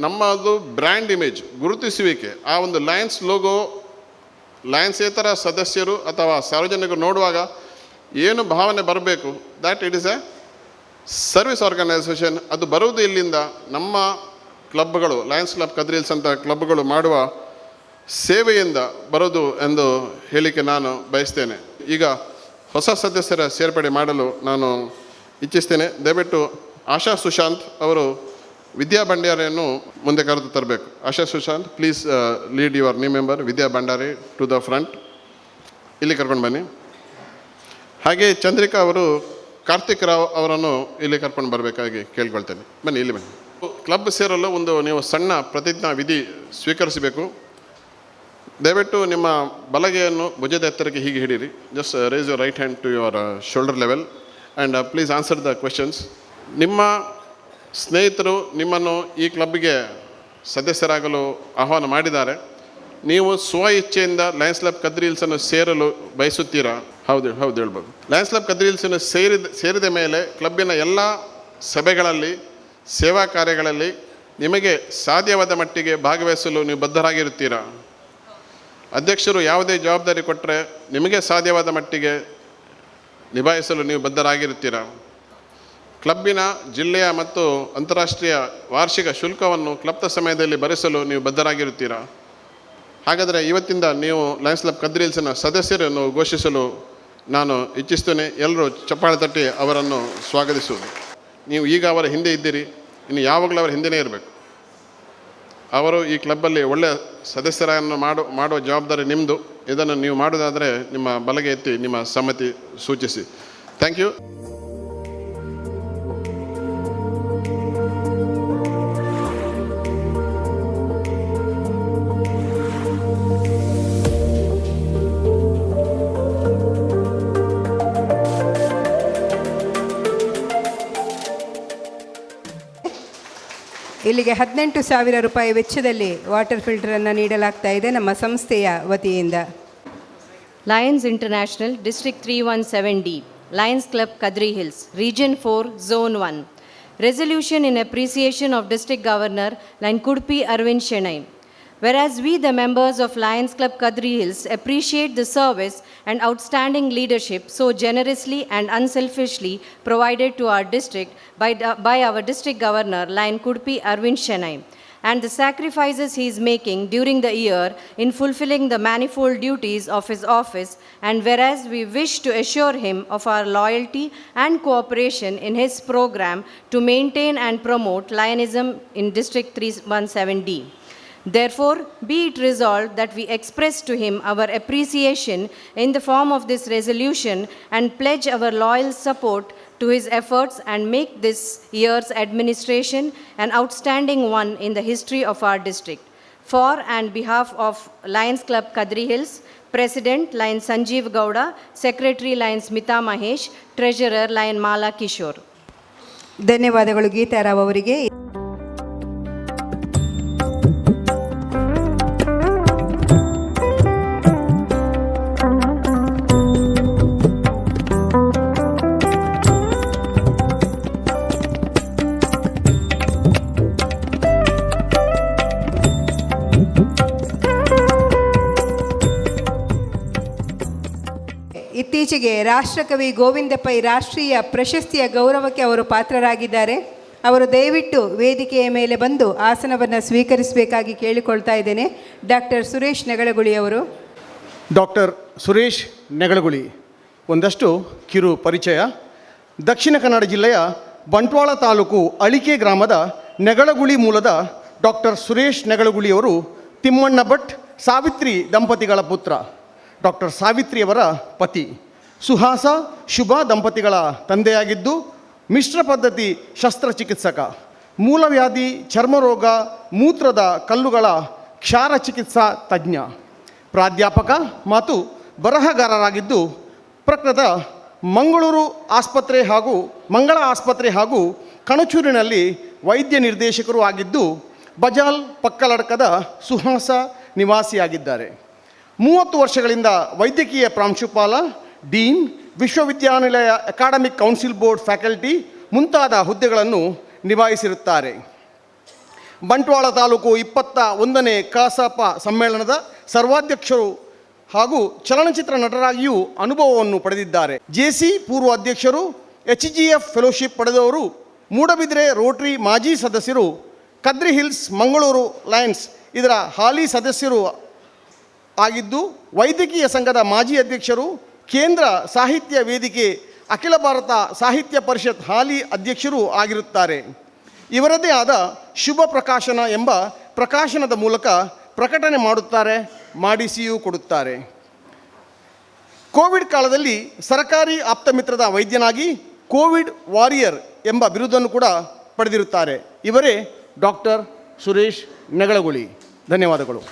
ನಮ್ಮದು ಬ್ರ್ಯಾಂಡ್ ಇಮೇಜ್ ಗುರುತಿಸುವಿಕೆ, ಆ ಒಂದು ಲಯನ್ಸ್ ಲೋಗೋ ಲಯನ್ಸೇತರ ಸದಸ್ಯರು ಅಥವಾ ಸಾರ್ವಜನಿಕರು ನೋಡುವಾಗ ಏನು ಭಾವನೆ ಬರಬೇಕು, that it is a service organisation. ಅದು ಬರುವುದು ಇಲ್ಲಿಂದ ನಮ್ಮ ಕ್ಲಬ್ಗಳು, ಲಯನ್ಸ್ ಕ್ಲಬ್ ಕದ್ರಿ ಹಿಲ್ಸ್ ಅಂತ ಕ್ಲಬ್ಗಳು ಮಾಡುವ ಸೇವೆಯಿಂದ ಬರೋದು ಎಂದು ಹೇಳಿಕೆ ನಾನು ಬಯಸ್ತೇನೆ. ಈಗ ಹೊಸ ಸದಸ್ಯರ ಸೇರ್ಪಡೆ ಮಾಡಲು ನಾನು ಇಚ್ಛಿಸ್ತೇನೆ. ದಯವಿಟ್ಟು ಆಶಾ ಸುಶಾಂತ್ ಅವರು ವಿದ್ಯಾ ಭಂಡಾರಿಯನ್ನು ಮುಂದೆ ಕರೆದು ತರಬೇಕು. Asha Sushant, please lead your new member Vidya Bhandari to the front. ಇಲ್ಲಿ ಕರ್ಕೊಂಡು ಬನ್ನಿ. ಹಾಗೆ ಚಂದ್ರಿಕಾ ಅವರು ಕಾರ್ತಿಕ್ ರಾವ್ ಅವರನ್ನು ಇಲ್ಲಿ ಕರ್ಕೊಂಡು ಬರಬೇಕಾಗಿ ಕೇಳ್ಕೊಳ್ತೇನೆ. ಬನ್ನಿ, ಇಲ್ಲಿ ಬನ್ನಿ. ಕ್ಲಬ್ ಸೇರಲು ಒಂದು ನೀವು ಸಣ್ಣ ಪ್ರತಿಜ್ಞಾ ವಿಧಿ ಸ್ವೀಕರಿಸಬೇಕು. ದಯವಿಟ್ಟು ನಿಮ್ಮ ಬಲಗೆಯನ್ನು ಭುಜದ ಎತ್ತರಕ್ಕೆ ಹೀಗೆ ಹಿಡೀರಿ. Just raise your right hand to your shoulder level and please answer the questions. ನಿಮ್ಮ ಸ್ನೇಹಿತರು ನಿಮ್ಮನ್ನು ಈ ಕ್ಲಬ್ಗೆ ಸದಸ್ಯರಾಗಲು ಆಹ್ವಾನ ಮಾಡಿದ್ದಾರೆ. ನೀವು ಸ್ವ ಇಚ್ಛೆಯಿಂದ ಲಯನ್ಸ್ ಕ್ಲಬ್ ಕದ್ರಿ ಹಿಲ್ಸನ್ನು ಸೇರಲು ಬಯಸುತ್ತೀರಾ? ಹೌದು ಹೇಳ್ಬೋದು. ಲಯನ್ಸ್ ಕ್ಲಬ್ ಕದ್ರಿ ಹಿಲ್ಸನ್ನು ಸೇರಿದ ಮೇಲೆ ಕ್ಲಬ್ಬಿನ ಎಲ್ಲ ಸಭೆಗಳಲ್ಲಿ, ಸೇವಾ ಕಾರ್ಯಗಳಲ್ಲಿ ನಿಮಗೆ ಸಾಧ್ಯವಾದ ಮಟ್ಟಿಗೆ ಭಾಗವಹಿಸಲು ನೀವು ಬದ್ಧರಾಗಿರುತ್ತೀರಾ? ಅಧ್ಯಕ್ಷರು ಯಾವುದೇ ಜವಾಬ್ದಾರಿ ಕೊಟ್ಟರೆ ನಿಮಗೆ ಸಾಧ್ಯವಾದ ಮಟ್ಟಿಗೆ ನಿಭಾಯಿಸಲು ನೀವು ಬದ್ಧರಾಗಿರುತ್ತೀರಾ? ಕ್ಲಬ್ಬಿನ ಜಿಲ್ಲೆಯ ಮತ್ತು ಅಂತಾರಾಷ್ಟ್ರೀಯ ವಾರ್ಷಿಕ ಶುಲ್ಕವನ್ನು ಕ್ಲಬ್ನ ಸಮಯದಲ್ಲಿ ಭರಿಸಲು ನೀವು ಬದ್ಧರಾಗಿರುತ್ತೀರಾ? ಹಾಗಾದರೆ ಇವತ್ತಿಂದ ನೀವು ಲಯನ್ಸ್ ಕ್ಲಬ್ ಕದ್ರಿ ಹಿಲ್ಸ್ನ ಸದಸ್ಯರನ್ನು ಘೋಷಿಸಲು ನಾನು ಇಚ್ಛಿಸ್ತೇನೆ. ಎಲ್ಲರೂ ಚಪ್ಪಾಳೆ ತಟ್ಟಿ ಅವರನ್ನು ಸ್ವಾಗತಿಸುವುದು. ನೀವು ಈಗ ಅವರ ಹಿಂದೆ ಇದ್ದೀರಿ, ಇನ್ನು ಯಾವಾಗಲೂ ಅವರ ಹಿಂದೆಯೇ ಇರಬೇಕು. ಅವರು ಈ ಕ್ಲಬ್ಬಲ್ಲಿ ಒಳ್ಳೆಯ ಸದಸ್ಯರನ್ನು ಮಾಡುವ ಜವಾಬ್ದಾರಿ ನಿಮ್ಮದು. ಇದನ್ನು ನೀವು ಮಾಡೋದಾದರೆ ನಿಮ್ಮ ಬಲಗೆ ಎತ್ತಿ ನಿಮ್ಮ ಸಮ್ಮತಿ ಸೂಚಿಸಿ. Thank you. ಇಲ್ಲಿಗೆ 18,000 ರೂಪಾಯಿ ವೆಚ್ಚದಲ್ಲಿ ವಾಟರ್ ಫಿಲ್ಟರನ್ನು ನೀಡಲಾಗ್ತಾ ಇದೆ ನಮ್ಮ ಸಂಸ್ಥೆಯ ವತಿಯಿಂದ. Lions International, District 317D, Lions Club Kadri Hills, Region 4, Zone 1. Resolution in appreciation of District Governor Lion Kudpi Arvind Shenoy. Whereas we, the members of Lions Club Kadri Hills, appreciate the service and outstanding leadership so generously and unselfishly provided to our district by our District Governor Lion Kudpi Arvind Shenoy, and the sacrifices he is making during the year in fulfilling the manifold duties of his office, and whereas we wish to assure him of our loyalty and cooperation in his program to maintain and promote Lionism in District 317D. Therefore, be it resolved that we express to him our appreciation in the form of this resolution and pledge our loyal support to his efforts and make this year's administration an outstanding one in the history of our district. For and behalf of Lions Club Kadri Hills, President Lion Sanjeev Gowda, Secretary Lion Smita Mahesh, Treasurer Lion Mala Kishore. ಧನ್ಯವಾದಗಳು ಗೀತಾರಾವ್ ಅವರಿಗೆ. ಇತ್ತೀಚೆಗೆ ರಾಷ್ಟ್ರಕವಿ ಗೋವಿಂದ ಪೈ ರಾಷ್ಟ್ರೀಯ ಪ್ರಶಸ್ತಿಯ ಗೌರವಕ್ಕೆ ಅವರು ಪಾತ್ರರಾಗಿದ್ದಾರೆ. ಅವರು ದಯವಿಟ್ಟು ವೇದಿಕೆಯ ಮೇಲೆ ಬಂದು ಆಸನವನ್ನು ಸ್ವೀಕರಿಸಬೇಕಾಗಿ ಕೇಳಿಕೊಳ್ತಾ ಇದ್ದೇನೆ. ಡಾಕ್ಟರ್ ಸುರೇಶ್ ನೆಗಳಗುಳಿ ಅವರು. ಡಾಕ್ಟರ್ ಸುರೇಶ್ ನೆಗಳಗುಳಿ ಒಂದಷ್ಟು ಕಿರು ಪರಿಚಯ. ದಕ್ಷಿಣ ಕನ್ನಡ ಜಿಲ್ಲೆಯ ಬಂಟ್ವಾಳ ತಾಲೂಕು ಅಳಿಕೆ ಗ್ರಾಮದ ನೆಗಳಗುಳಿ ಮೂಲದ ಡಾಕ್ಟರ್ ಸುರೇಶ್ ನೆಗಳಗುಳಿಯವರು ತಿಮ್ಮಣ್ಣ ಭಟ್ ಸಾವಿತ್ರಿ ದಂಪತಿಗಳ ಪುತ್ರ. ಡಾಕ್ಟರ್ ಸಾವಿತ್ರಿಯವರ ಪತಿ. ಸುಹಾಸ ಶುಭ ದಂಪತಿಗಳ ತಂದೆಯಾಗಿದ್ದು ಮಿಶ್ರ ಪದ್ಧತಿ ಶಸ್ತ್ರಚಿಕಿತ್ಸಕ, ಮೂಲವ್ಯಾಧಿ, ಚರ್ಮರೋಗ, ಮೂತ್ರದ ಕಲ್ಲುಗಳ ಕ್ಷಾರ ಚಿಕಿತ್ಸಾ ತಜ್ಞ, ಪ್ರಾಧ್ಯಾಪಕ ಮತ್ತು ಬರಹಗಾರರಾಗಿದ್ದು ಪ್ರಕೃತ ಮಂಗಳೂರು ಆಸ್ಪತ್ರೆ ಹಾಗೂ ಮಂಗಳ ಆಸ್ಪತ್ರೆ ಹಾಗೂ ಕಣಚೂರಿನಲ್ಲಿ ವೈದ್ಯ ನಿರ್ದೇಶಕರು ಆಗಿದ್ದು ಬಜಾಲ್ ಪಕ್ಕಲಡ್ಕದ ಸುಹಾಸ ನಿವಾಸಿಯಾಗಿದ್ದಾರೆ. 30 ವರ್ಷಗಳಿಂದ ವೈದ್ಯಕೀಯ ಪ್ರಾಂಶುಪಾಲ, ಡೀನ್, ವಿಶ್ವವಿದ್ಯಾನಿಲಯ ಅಕಾಡೆಮಿಕ್ ಕೌನ್ಸಿಲ್ ಬೋರ್ಡ್ ಫ್ಯಾಕಲ್ಟಿ ಮುಂತಾದ ಹುದ್ದೆಗಳನ್ನು ನಿಭಾಯಿಸಿರುತ್ತಾರೆ. ಬಂಟ್ವಾಳ ತಾಲೂಕು 21ನೇ ಕಸಾಪ ಸಮ್ಮೇಳನದ ಸರ್ವಾಧ್ಯಕ್ಷರು ಹಾಗೂ ಚಲನಚಿತ್ರ ನಟರಾಗಿಯೂ ಅನುಭವವನ್ನು ಪಡೆದಿದ್ದಾರೆ. ಜೆಸಿ ಪೂರ್ವ ಅಧ್ಯಕ್ಷರು, HGF ಫೆಲೋಶಿಪ್ ಪಡೆದವರು, ಮೂಡಬಿದ್ರೆ ರೋಟರಿ ಮಾಜಿ ಸದಸ್ಯರು, ಕದ್ರಿ ಹಿಲ್ಸ್ ಮಂಗಳೂರು ಲಯನ್ಸ್ ಇದರ ಹಾಲಿ ಸದಸ್ಯರು ಆಗಿದ್ದು ವೈದ್ಯಕೀಯ ಸಂಘದ ಮಾಜಿ ಅಧ್ಯಕ್ಷರು, ಕೇಂದ್ರ ಸಾಹಿತ್ಯ ವೇದಿಕೆ ಅಖಿಲ ಭಾರತ ಸಾಹಿತ್ಯ ಪರಿಷತ್ ಹಾಲಿ ಅಧ್ಯಕ್ಷರು ಆಗಿರುತ್ತಾರೆ. ಇವರದೇ ಆದ ಶುಭ ಪ್ರಕಾಶನ ಎಂಬ ಪ್ರಕಾಶನದ ಮೂಲಕ ಪ್ರಕಟಣೆ ಮಾಡುತ್ತಾರೆ, ಮಾಡಿಸಿಯೂ ಕೊಡುತ್ತಾರೆ. ಕೋವಿಡ್ ಕಾಲದಲ್ಲಿ ಸರ್ಕಾರಿ ಆಪ್ತಮಿತ್ರದ ವೈದ್ಯನಾಗಿ ಕೋವಿಡ್ ವಾರಿಯರ್ ಎಂಬ ಬಿರುದನ್ನು ಕೂಡ ಪಡೆದಿರುತ್ತಾರೆ. ಇವರೇ ಡಾಕ್ಟರ್ ಸುರೇಶ್ ನೆಗಳಗುಳಿ. ಧನ್ಯವಾದಗಳು.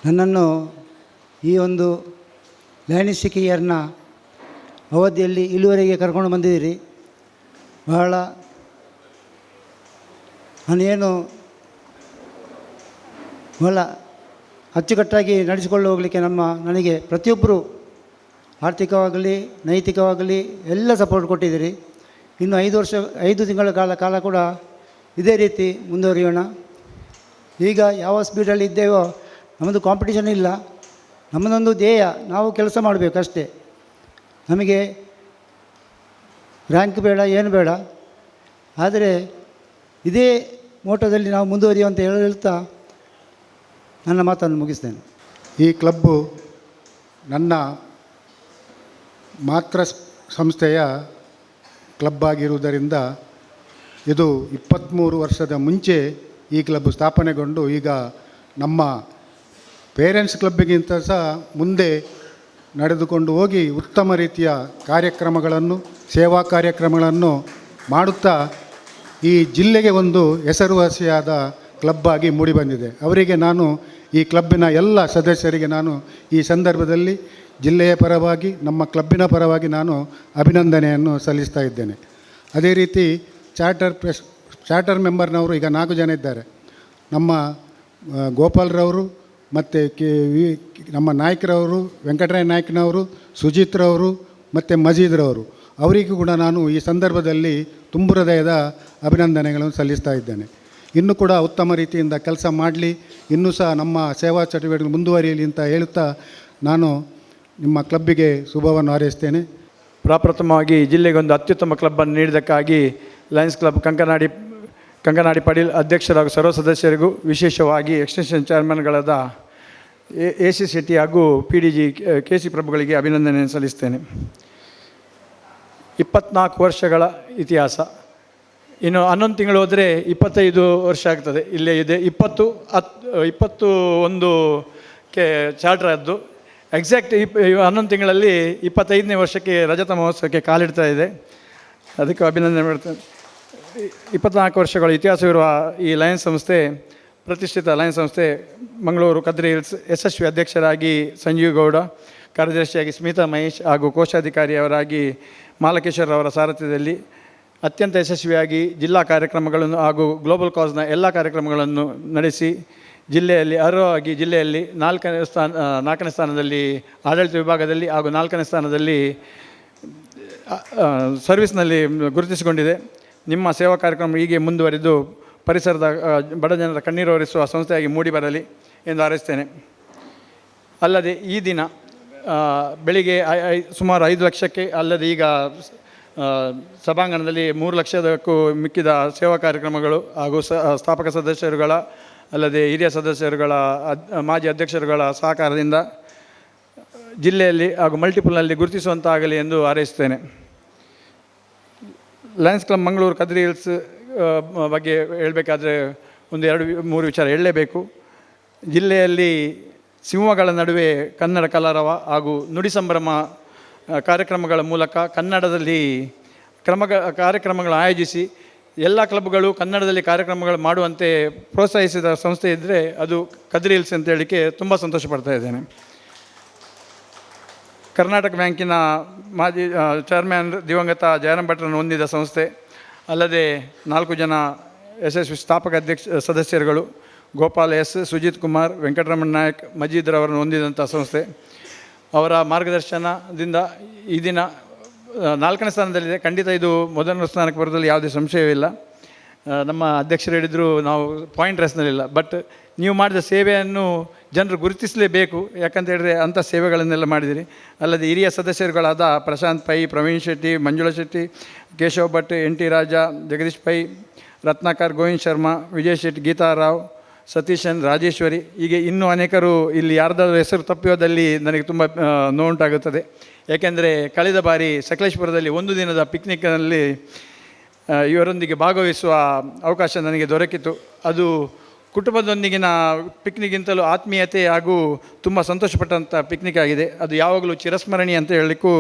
ನನ್ನನ್ನು ಈ ಒಂದು ಲಯನಿಸ್ಟಿಕ್ ಇಯರ್ನ ಅವಧಿಯಲ್ಲಿ ಇಲ್ಲಿವರೆಗೆ ಕರ್ಕೊಂಡು ಬಂದಿದ್ದೀರಿ. ಬಹಳ ನಾನೇನು ಬಹಳ ಅಚ್ಚುಕಟ್ಟಾಗಿ ನಡೆಸಿಕೊಂಡು ಹೋಗಲಿಕ್ಕೆ ನನಗೆ ಪ್ರತಿಯೊಬ್ಬರು ಆರ್ಥಿಕವಾಗಲಿ ನೈತಿಕವಾಗಲಿ ಎಲ್ಲ ಸಪೋರ್ಟ್ ಕೊಟ್ಟಿದ್ದೀರಿ. ಇನ್ನು 5 ತಿಂಗಳ ಕಾಲ ಕೂಡ ಇದೇ ರೀತಿ ಮುಂದುವರಿಯೋಣ. ಈಗ ಯಾವ ಸ್ಪೀಡಲ್ಲಿ ಇದ್ದೇವೋ ನಮ್ಮದು ಕಾಂಪಿಟೇಷನ್ ಇಲ್ಲ, ನಮ್ಮದೊಂದು ಧ್ಯೇಯ, ನಾವು ಕೆಲಸ ಮಾಡಬೇಕಷ್ಟೇ. ನಮಗೆ ರ್ಯಾಂಕ್ ಬೇಡ, ಏನು ಬೇಡ, ಆದರೆ ಇದೇ ಮೋಟದಲ್ಲಿ ನಾವು ಮುಂದುವರಿಯುವಂತ ಹೇಳ್ತಾ ನನ್ನ ಮಾತನ್ನು ಮುಗಿಸ್ತೇನೆ. ಈ ಕ್ಲಬ್ಬು ನನ್ನ ಮಾತೃ ಸಂಸ್ಥೆಯ ಕ್ಲಬ್ ಆಗಿರುವುದರಿಂದ ಇದು 23 ವರ್ಷದ ಮುಂಚೆ ಈ ಕ್ಲಬ್ ಸ್ಥಾಪನೆಗೊಂಡು ಈಗ ನಮ್ಮ ಪೇರೆಂಟ್ಸ್ ಕ್ಲಬ್ಬಿಗಿಂತ ಸಹ ಮುಂದೆ ನಡೆದುಕೊಂಡು ಹೋಗಿ ಉತ್ತಮ ರೀತಿಯ ಕಾರ್ಯಕ್ರಮಗಳನ್ನು, ಸೇವಾ ಕಾರ್ಯಕ್ರಮಗಳನ್ನು ಮಾಡುತ್ತಾ ಈ ಜಿಲ್ಲೆಗೆ ಒಂದು ಹೆಸರುವಾಸಿಯಾದ ಕ್ಲಬ್ ಆಗಿ ಮೂಡಿಬಂದಿದೆ. ಅವರಿಗೆ ನಾನು, ಈ ಕ್ಲಬ್ಬಿನ ಎಲ್ಲ ಸದಸ್ಯರಿಗೆ ನಾನು ಈ ಸಂದರ್ಭದಲ್ಲಿ ಜಿಲ್ಲೆಯ ಪರವಾಗಿ, ನಮ್ಮ ಕ್ಲಬ್ಬಿನ ಪರವಾಗಿ ನಾನು ಅಭಿನಂದನೆಯನ್ನು ಸಲ್ಲಿಸ್ತಾ ಇದ್ದೇನೆ. ಅದೇ ರೀತಿ ಚಾರ್ಟರ್ ಮೆಂಬರ್ನವರು ಈಗ 4 ಜನ ಇದ್ದಾರೆ. ನಮ್ಮ ಗೋಪಾಲ್ರವರು ಮತ್ತು ನಮ್ಮ ನಾಯ್ಕರವರು, ವೆಂಕಟರಾಯ ನಾಯ್ಕನವರು, ಸುಜಿತ್ರವರು ಮತ್ತು ಮಜೀದ್ರವರು, ಅವರಿಗೂ ಕೂಡ ನಾನು ಈ ಸಂದರ್ಭದಲ್ಲಿ ತುಂಬು ಹೃದಯದ ಅಭಿನಂದನೆಗಳನ್ನು ಸಲ್ಲಿಸ್ತಾ ಇದ್ದೇನೆ. ಇನ್ನೂ ಕೂಡ ಉತ್ತಮ ರೀತಿಯಿಂದ ಕೆಲಸ ಮಾಡಲಿ, ಇನ್ನೂ ಸಹ ನಮ್ಮ ಸೇವಾ ಚಟುವಟಿಕೆ ಮುಂದುವರಿಯಲಿ ಅಂತ ಹೇಳುತ್ತಾ ನಾನು ನಿಮ್ಮ ಕ್ಲಬ್ಬಿಗೆ ಶುಭವನ್ನು ಹಾರೈಸ್ತೇನೆ. ಪ್ರಪ್ರಥಮವಾಗಿ ಜಿಲ್ಲೆಗೆ ಒಂದು ಅತ್ಯುತ್ತಮ ಕ್ಲಬ್ಬನ್ನು ನೀಡಿದ್ದಕ್ಕಾಗಿ ಲಯನ್ಸ್ ಕ್ಲಬ್ ಕಂಕನಾಡಿ ಪಡೀಲ್ ಅಧ್ಯಕ್ಷರಾಗೂ ಸರ್ವ ಸದಸ್ಯರಿಗೂ, ವಿಶೇಷವಾಗಿ ಎಕ್ಸ್ಟೆನ್ಷನ್ ಚೇರ್ಮನ್ಗಳಾದ AC ಶೆಟ್ಟಿ ಹಾಗೂ PDG KC ಪ್ರಭುಗಳಿಗೆ ಅಭಿನಂದನೆಯನ್ನು ಸಲ್ಲಿಸ್ತೇನೆ. 24 ವರ್ಷಗಳ ಇತಿಹಾಸ. ಇನ್ನು 11 ತಿಂಗಳು ಹೋದರೆ 25 ವರ್ಷ ಆಗ್ತದೆ. ಇಲ್ಲೇ ಇದೆ 21 ಚಾರ್ಟರ್ ಆದ್ದು. ಎಕ್ಸಾಕ್ಟ್ 11 ತಿಂಗಳಲ್ಲಿ 25ನೇ ವರ್ಷಕ್ಕೆ ರಜತ ಮಹೋತ್ಸವಕ್ಕೆ ಕಾಲಿಡ್ತಾ ಇದೆ. ಅದಕ್ಕೆ ಅಭಿನಂದನೆ ಮಾಡ್ತೇನೆ. 24 ವರ್ಷಗಳ ಇತಿಹಾಸವಿರುವ ಈ ಲಯನ್ಸ್ ಸಂಸ್ಥೆ, ಪ್ರತಿಷ್ಠಿತ ಲಯನ್ಸ್ ಸಂಸ್ಥೆ ಮಂಗಳೂರು ಕದ್ರಿ ಹಿಲ್ಸ್ ಯಶಸ್ವಿ ಅಧ್ಯಕ್ಷರಾಗಿ ಸಂಜೀವ್ ಗೌಡ, ಕಾರ್ಯದರ್ಶಿಯಾಗಿ ಸ್ಮಿತಾ ಮಹೇಶ್ ಹಾಗೂ ಕೋಶಾಧಿಕಾರಿಯವರಾಗಿ ಮಾಲಕೇಶ್ವರವರ ಸಾರಥ್ಯದಲ್ಲಿ ಅತ್ಯಂತ ಯಶಸ್ವಿಯಾಗಿ ಜಿಲ್ಲಾ ಕಾರ್ಯಕ್ರಮಗಳನ್ನು ಹಾಗೂ ಗ್ಲೋಬಲ್ ಕಾಸ್ನ ಎಲ್ಲ ಕಾರ್ಯಕ್ರಮಗಳನ್ನು ನಡೆಸಿ ಜಿಲ್ಲೆಯಲ್ಲಿ ಅರ್ಹವಾಗಿ ಜಿಲ್ಲೆಯಲ್ಲಿ 4ನೇ ಸ್ಥಾನದಲ್ಲಿ ಆಡಳಿತ ವಿಭಾಗದಲ್ಲಿ ಹಾಗೂ 4ನೇ ಸ್ಥಾನದಲ್ಲಿ ಸರ್ವಿಸ್ನಲ್ಲಿ ಗುರುತಿಸಿಕೊಂಡಿದೆ. ನಿಮ್ಮ ಸೇವಾ ಕಾರ್ಯಕ್ರಮ ಹೀಗೆ ಮುಂದುವರಿದು ಪರಿಸರದ ಬಡ ಜನರ ಕಣ್ಣೀರು ಒರೆಸುವ ಸಂಸ್ಥೆಯಾಗಿ ಮೂಡಿಬರಲಿ ಎಂದು ಹಾರೈಸ್ತೇನೆ. ಅಲ್ಲದೆ ಈ ದಿನ ಬೆಳಿಗ್ಗೆ ಸುಮಾರು 5 ಲಕ್ಷಕ್ಕೆ, ಅಲ್ಲದೆ ಈಗ ಸಭಾಂಗಣದಲ್ಲಿ 3 ಲಕ್ಷದಕ್ಕೂ ಮಿಕ್ಕಿದ ಸೇವಾ ಕಾರ್ಯಕ್ರಮಗಳು ಹಾಗೂ ಸ್ಥಾಪಕ ಸದಸ್ಯರುಗಳ, ಅಲ್ಲದೆ ಹಿರಿಯ ಸದಸ್ಯರುಗಳ, ಮಾಜಿ ಅಧ್ಯಕ್ಷರುಗಳ ಸಹಕಾರದಿಂದ ಜಿಲ್ಲೆಯಲ್ಲಿ ಹಾಗೂ ಮಲ್ಟಿಪಲ್ನಲ್ಲಿ ಗುರುತಿಸುವಂತಾಗಲಿ ಎಂದು ಹಾರೈಸುತ್ತೇನೆ. Lions club Mangaluru Kadri hills ಬಗ್ಗೆ ಹೇಳಬೇಕಾದ್ರೆ 1-2-3 ವಿಚಾರ ಹೇಳಲೇಬೇಕು. ಜಿಲ್ಲೆಯಲ್ಲಿ ಸಿಂಹಗಳ ನಡುವೆ ಕನ್ನಡ ಕಲರವ ಹಾಗೂ ನುಡಿ ಸಂಭ್ರಮ ಕಾರ್ಯಕ್ರಮಗಳ ಮೂಲಕ ಕನ್ನಡದಲ್ಲಿ ಕಾರ್ಯಕ್ರಮಗಳು ಆಯೋಜಿಸಿ ಎಲ್ಲ ಕ್ಲಬ್ಗಳು ಕನ್ನಡದಲ್ಲಿ ಕಾರ್ಯಕ್ರಮಗಳು ಮಾಡುವಂತೆ ಪ್ರೋತ್ಸಾಹಿಸಿದ ಸಂಸ್ಥೆ ಇದ್ದರೆ ಅದು ಕದ್ರಿ ಹಿಲ್ಸ್ ಅಂತ ಹೇಳಲಿಕ್ಕೆ ತುಂಬ ಸಂತೋಷ ಪಡ್ತಾ ಇದ್ದೇನೆ. ಕರ್ನಾಟಕ ಬ್ಯಾಂಕಿನ ಮಾಜಿ ಚೇರ್ಮನ್ ದಿವಂಗತ ಜಯರಾಮ್ ಭಟ್ರನ್ನು ಹೊಂದಿದ ಸಂಸ್ಥೆ, ಅಲ್ಲದೆ 4 ಜನ ಯಶಸ್ವಿ ಸ್ಥಾಪಕ ಸದಸ್ಯರುಗಳು ಗೋಪಾಲ್ S, ಸುಜಿತ್ ಕುಮಾರ್, ವೆಂಕಟರಮಣ ನಾಯಕ್, ಮಜೀದ್ರವರನ್ನು ಹೊಂದಿದಂಥ ಸಂಸ್ಥೆ. ಅವರ ಮಾರ್ಗದರ್ಶನದಿಂದ ಈ ದಿನ 4ನೇ ಸ್ಥಾನದಲ್ಲಿದೆ. ಖಂಡಿತ ಇದು ಮೊದಲನೇ ಸ್ಥಾನಕ್ಕೆ ಬರೋದ್ರಲ್ಲಿ ಯಾವುದೇ ಸಂಶಯವಿಲ್ಲ. ನಮ್ಮ ಅಧ್ಯಕ್ಷರು ಹೇಳಿದರು ನಾವು ಪಾಯಿಂಟ್ ರೇಸ್ನಲ್ಲಿಲ್ಲ, ಬಟ್ ನೀವು ಮಾಡಿದ ಸೇವೆಯನ್ನು ಜನರು ಗುರುತಿಸಲೇಬೇಕು. ಯಾಕಂತ ಹೇಳಿದ್ರೆ ಅಂಥ ಸೇವೆಗಳನ್ನೆಲ್ಲ ಮಾಡಿದಿರಿ. ಅಲ್ಲದೆ ಹಿರಿಯ ಸದಸ್ಯರುಗಳಾದ ಪ್ರಶಾಂತ್ ಪೈ, ಪ್ರವೀಣ್ ಶೆಟ್ಟಿ, ಮಂಜುಳಾ ಶೆಟ್ಟಿ, ಕೇಶವ್ ಭಟ್, NT ರಾಜ, ಜಗದೀಶ್ ಪೈ, ರತ್ನಾಕರ್, ಗೋವಿಂದ್ ಶರ್ಮಾ, ವಿಜಯ್ ಶೆಟ್ಟಿ, ಗೀತಾರಾವ್, ಸತೀಶನ್, ರಾಜೇಶ್ವರಿ, ಹೀಗೆ ಇನ್ನೂ ಅನೇಕರು. ಇಲ್ಲಿ ಯಾರ್ದಾದ್ರೂ ಹೆಸರು ತಪ್ಪಿಯೋದಲ್ಲಿ ನನಗೆ ತುಂಬ ನೋವುಂಟಾಗುತ್ತದೆ. ಏಕೆಂದರೆ ಕಳೆದ ಬಾರಿ ಸಕಲೇಶ್ಪುರದಲ್ಲಿ 1 ದಿನದ ಪಿಕ್ನಿಕ್ನಲ್ಲಿ ಇವರೊಂದಿಗೆ ಭಾಗವಹಿಸುವ ಅವಕಾಶ ನನಗೆ ದೊರಕಿತು. ಅದು ಕುಟುಂಬದೊಂದಿಗಿನ ಪಿಕ್ನಿಕ್ಗಿಂತಲೂ ಆತ್ಮೀಯತೆ ಹಾಗೂ ತುಂಬ ಸಂತೋಷಪಟ್ಟಂಥ ಪಿಕ್ನಿಕ್ ಆಗಿದೆ. ಅದು ಯಾವಾಗಲೂ ಚಿರಸ್ಮರಣಿ ಅಂತ ಹೇಳಲಿಕ್ಕೂ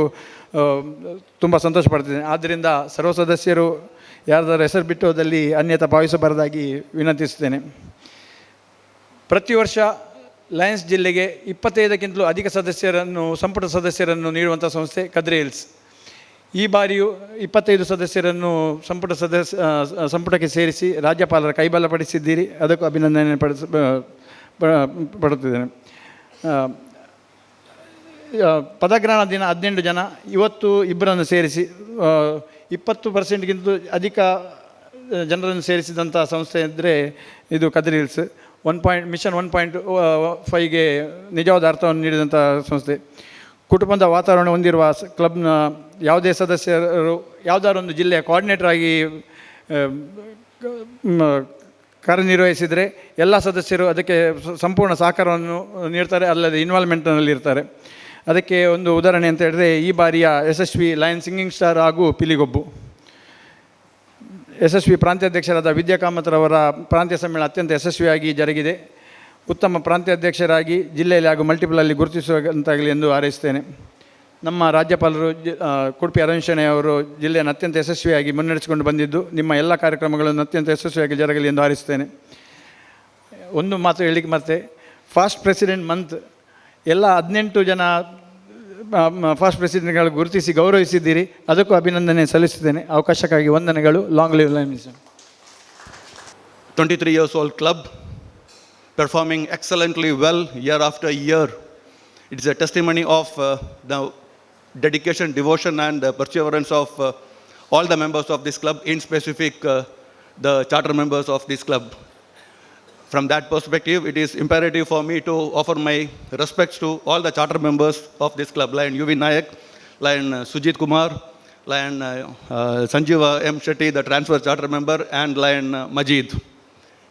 ತುಂಬ ಸಂತೋಷ ಪಡ್ತಿದ್ದೇನೆ. ಆದ್ದರಿಂದ ಸರ್ವ ಸದಸ್ಯರು ಯಾರ್ದಾರು ಹೆಸರು ಬಿಟ್ಟೋದಲ್ಲಿ ಅನ್ಯತಾ ಭಾವಿಸಬಾರದಾಗಿ ವಿನಂತಿಸುತ್ತೇನೆ. ಪ್ರತಿ ವರ್ಷ ಲಯನ್ಸ್ ಜಿಲ್ಲೆಗೆ 25ಕ್ಕಿಂತಲೂ ಅಧಿಕ ಸದಸ್ಯರನ್ನು ಸಂಪುಟ ಸದಸ್ಯರನ್ನು ನೀಡುವಂಥ ಸಂಸ್ಥೆ ಕದ್ರಿ ಹಿಲ್ಸ್. ಈ ಬಾರಿಯೂ 25 ಸದಸ್ಯರನ್ನು ಸಂಪುಟಕ್ಕೆ ಸೇರಿಸಿ ರಾಜ್ಯಪಾಲರ ಕೈಬಲಪಡಿಸಿದ್ದೀರಿ. ಅದಕ್ಕೂ ಅಭಿನಂದನೆ ಪಡುತ್ತಿದ್ದೇನೆ. ಪದಗ್ರಹಣ ದಿನ 18 ಜನ, ಇವತ್ತು ಇಬ್ಬರನ್ನು ಸೇರಿಸಿ 20%ಗಿಂತ ಅಧಿಕ ಜನರನ್ನು ಸೇರಿಸಿದಂಥ ಸಂಸ್ಥೆ ಇದ್ದರೆ ಇದು ಕದ್ರಿ ಹಿಲ್ಸ್. ಮಿಷನ್ 1.5ಗೆ ನಿಜವಾದ ಅರ್ಥವನ್ನು ನೀಡಿದಂಥ ಸಂಸ್ಥೆ. ಕುಟುಂಬದ ವಾತಾವರಣ ಹೊಂದಿರುವ ಕ್ಲಬ್ನ ಯಾವುದೇ ಸದಸ್ಯರು ಯಾವುದಾದ್ರು ಒಂದು ಜಿಲ್ಲೆಯ ಕೋಆರ್ಡಿನೇಟರ್ ಆಗಿ ಕಾರ್ಯನಿರ್ವಹಿಸಿದರೆ ಎಲ್ಲ ಸದಸ್ಯರು ಅದಕ್ಕೆ ಸಂಪೂರ್ಣ ಸಹಕಾರವನ್ನು ನೀಡ್ತಾರೆ, ಅಲ್ಲದೆ ಇನ್ವಾಲ್ವ್ಮೆಂಟ್ನಲ್ಲಿರ್ತಾರೆ. ಅದಕ್ಕೆ ಒಂದು ಉದಾಹರಣೆ ಅಂತ ಹೇಳಿದ್ರೆ, ಈ ಬಾರಿಯ ಯಶಸ್ವಿ ಲಯನ್ ಸಿಂಗಿಂಗ್ ಸ್ಟಾರ್ ಹಾಗೂ ಪಿಲಿಗೊಬ್ಬು. ಯಶಸ್ವಿ ಪ್ರಾಂತ್ಯಾಧ್ಯಕ್ಷರಾದ ವಿದ್ಯಾ ಕಾಮತ್ರವರ ಪ್ರಾಂತ್ಯ ಸಮ್ಮೇಳನ ಅತ್ಯಂತ ಯಶಸ್ವಿಯಾಗಿ ಜರುಗಿದೆ. ಉತ್ತಮ ಪ್ರಾಂತ್ಯಾಧ್ಯಕ್ಷರಾಗಿ ಜಿಲ್ಲೆಯಲ್ಲಿ ಹಾಗೂ ಮಲ್ಟಿಪಲಲ್ಲಿ ಗುರುತಿಸುವಂತಾಗಲಿ ಎಂದು ಹಾರೈಸ್ತೇನೆ. ನಮ್ಮ ರಾಜ್ಯಪಾಲರು ಕುಡುಪಿ ಅರವಿಂದ್ ಶೆಣೈ ಅವರು ಜಿಲ್ಲೆಯನ್ನು ಅತ್ಯಂತ ಯಶಸ್ವಿಯಾಗಿ ಮುನ್ನಡೆಸಿಕೊಂಡು ಬಂದಿದ್ದು, ನಿಮ್ಮ ಎಲ್ಲ ಕಾರ್ಯಕ್ರಮಗಳನ್ನು ಅತ್ಯಂತ ಯಶಸ್ವಿಯಾಗಿ ಜರಗಲಿ ಎಂದು ಹಾರೈಸ್ತೇನೆ. ಒಂದು ಮಾತು ಹೇಳಿಕ್ಕೆ ಮತ್ತೆ, ಫಾಸ್ಟ್ ಪ್ರೆಸಿಡೆಂಟ್ ಮಂತ್ ಎಲ್ಲ 18 ಜನ ಫಾಸ್ಟ್ ಪ್ರೆಸಿಡೆಂಟ್ಗಳು ಗುರುತಿಸಿ ಗೌರವಿಸಿದ್ದೀರಿ. ಅದಕ್ಕೂ ಅಭಿನಂದನೆ ಸಲ್ಲಿಸುತ್ತೇನೆ. ಅವಕಾಶಕ್ಕಾಗಿ ವಂದನೆಗಳು. Long live lion mission. 23 years old club, performing excellently well year after year. It is a testimony of the dedication, devotion and perseverance of all the members of this club, in specific the charter members of this club. From that perspective, it is imperative for me to offer my respects to all the charter members of this club, Lion UV Nayak, Lion Sujit Kumar, Lion Sanjeeva M. Shetty, the transfer charter member, and Lion Majid.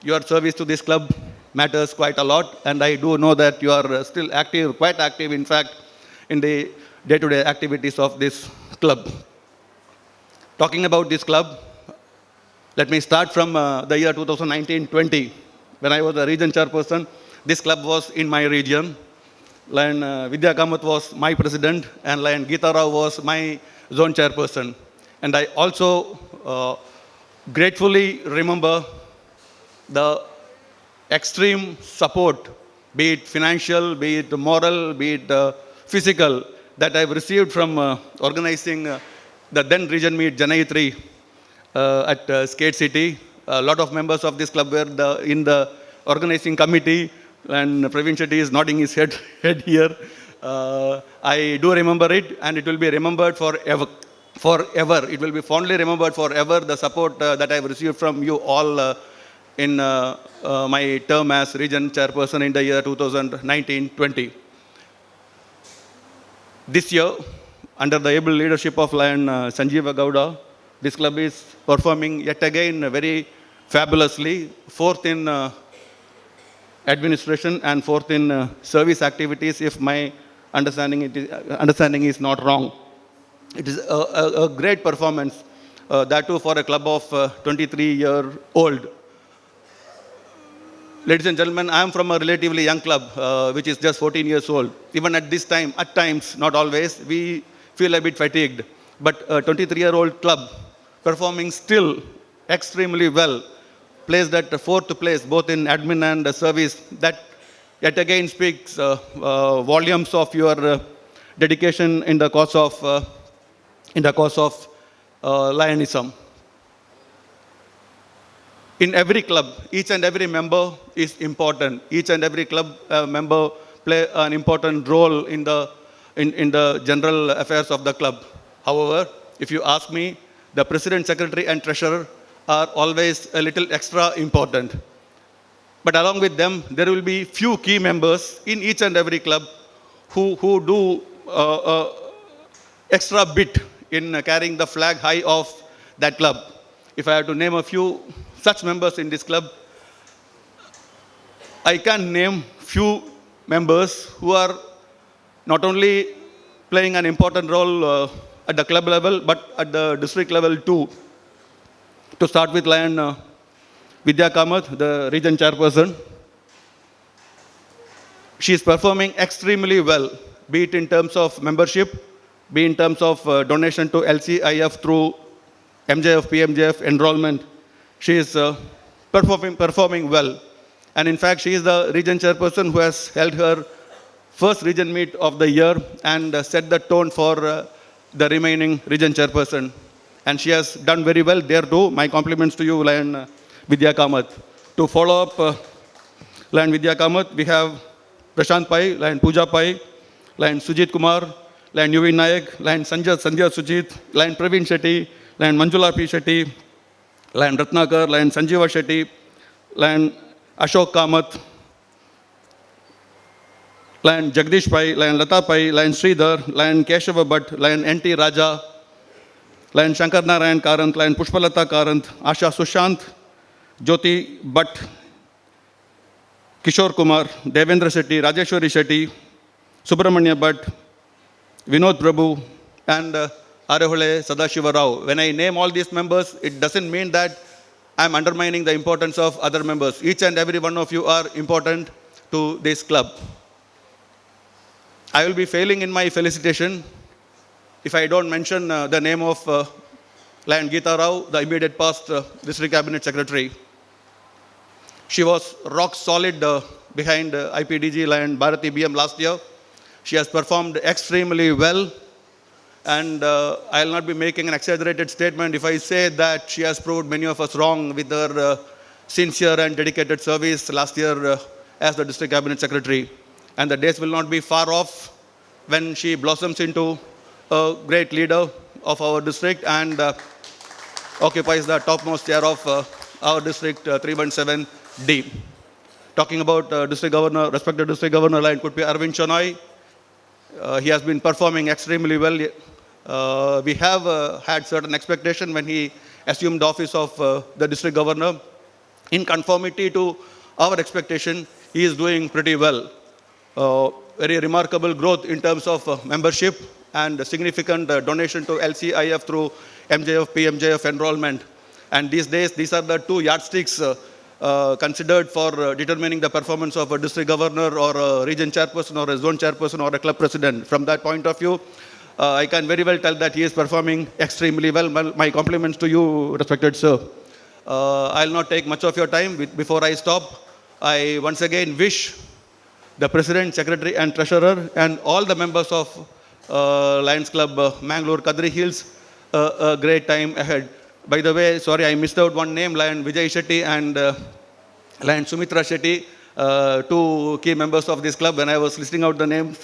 Your service to this club matters quite a lot, and I do know that you are still active, quite active in fact, in the day-to-day activities of this club. Talking about this club, let me start from the year 2019-20. When I was a region chairperson, this club was in my region. Lion Vidya Kamath was my president, and Lion Geeta Rao was my zone chairperson. And I also gratefully remember the extreme support, be it financial, be it moral, be it physical, that I've received from organizing the then region meet Janai 3 at Skate City. A lot of members of this club were in the organizing committee, and Praveen Shetty is nodding his head here. I do remember it, and it will be remembered forever. Forever. It will be fondly remembered forever, the support that I've received from you all in my term as region chairperson in the year 2019-20. This year, under the able leadership of Lion Sanjeeva Gowda, this club is performing yet again very fabulously, 4th in administration and 4th in service activities, if my understanding is not wrong. It is a great performance, that too for a club of 23-year-old. Ladies and gentlemen, I am from a relatively young club, which is just 14 years old. Even at this time, at times, not always, we feel a bit fatigued. But a 23-year-old club performing still extremely well, placed at 4th place both in admin and service, that yet again speaks volumes of your dedication in the cause of Lionism. In every club, each and every member is important. Each and every club member play an important role in the general affairs of the club. However, if you ask me, the president, secretary and treasurer are always a little extra important. But along with them, there will be few key members in each and every club who do extra bit in carrying the flag high of that club. If I have to name a few such members in this club, I can name few members who are not only playing an important role at the club level, but at the district level too. To start with Lion Vidya Kamath, the region chairperson. She is performing extremely well, be it in terms of membership, be in terms of donation to LCIF through MJF, PMJF enrollment. She is performing well. And in fact, she is the region chairperson who has held her first region meet of the year and set the tone for the remaining region chairperson. And she has done very well there too. My compliments to you, Lion Vidya Kamath. To follow up Lion Vidya Kamath, we have Prashant Pai, Lion Pooja Pai, Lion Sujit Kumar, Lion Yuvi Nayak, Lion Sandhya Sujit, Lion Praveen Shetty, Lion Manjula P. Shetty, Lion Ratnakar, Lion Sanjeeva Shetty, Lion Ashok Kamath, Lion Jagdish Pai, Lion Lata Pai, Lion Sridhar, Lion Keshava Bhatt, Lion N.T. Raja, Lion Shankar Narayan Karant, Lion Pushpalata Karant, Asha Sushant, Jyoti Bhatt, Kishore Kumar, Devendra Shetty, Rajeshwari Shetty, Subramanya Bhatt, Vinod Prabhu, and Arehole Sadashiva Rao. When I name all these members, it doesn't mean that I'm undermining the importance of other members. Each and every one of you are important to this club. I will be failing in my felicitation if I don't mention the name of Lion Geeta Rao, the immediate past District Cabinet Secretary. She was rock solid behind IPDG Lion Bharati BM last year. She has performed extremely well, and I will not be making an exaggerated statement if I say that she has proved many of us wrong with her sincere and dedicated service last year as the District Cabinet Secretary. And the days will not be far off when she blossoms into a great leader of our district and occupies the topmost chair of our district 317D. Talking about District Governor, respected District Governor Lion Kudpi Arvind Shenoy, he has been performing extremely well. We have had certain expectation when he assumed the office of the District Governor. In conformity to our expectation, he is doing pretty well. Very remarkable growth in terms of membership and significant donation to LCIF through MJF, PMJF enrollment. And these days, these are the two yardsticks considered for determining the performance of a district governor or a region chairperson or a zone chairperson or a club president. From that point of view, I can very well tell that he is performing extremely well. My compliments to you, respected sir. I'll not take much of your time. Before I stop, I once again wish the President, Secretary and Treasurer and all the members of Lions Club Mangalore Kadri Hills a great time ahead. By the way, sorry, I missed out one name, Lion Vijay Shetty and Lion Sumitra Shetty, two key members of this club. When I was listing out the names,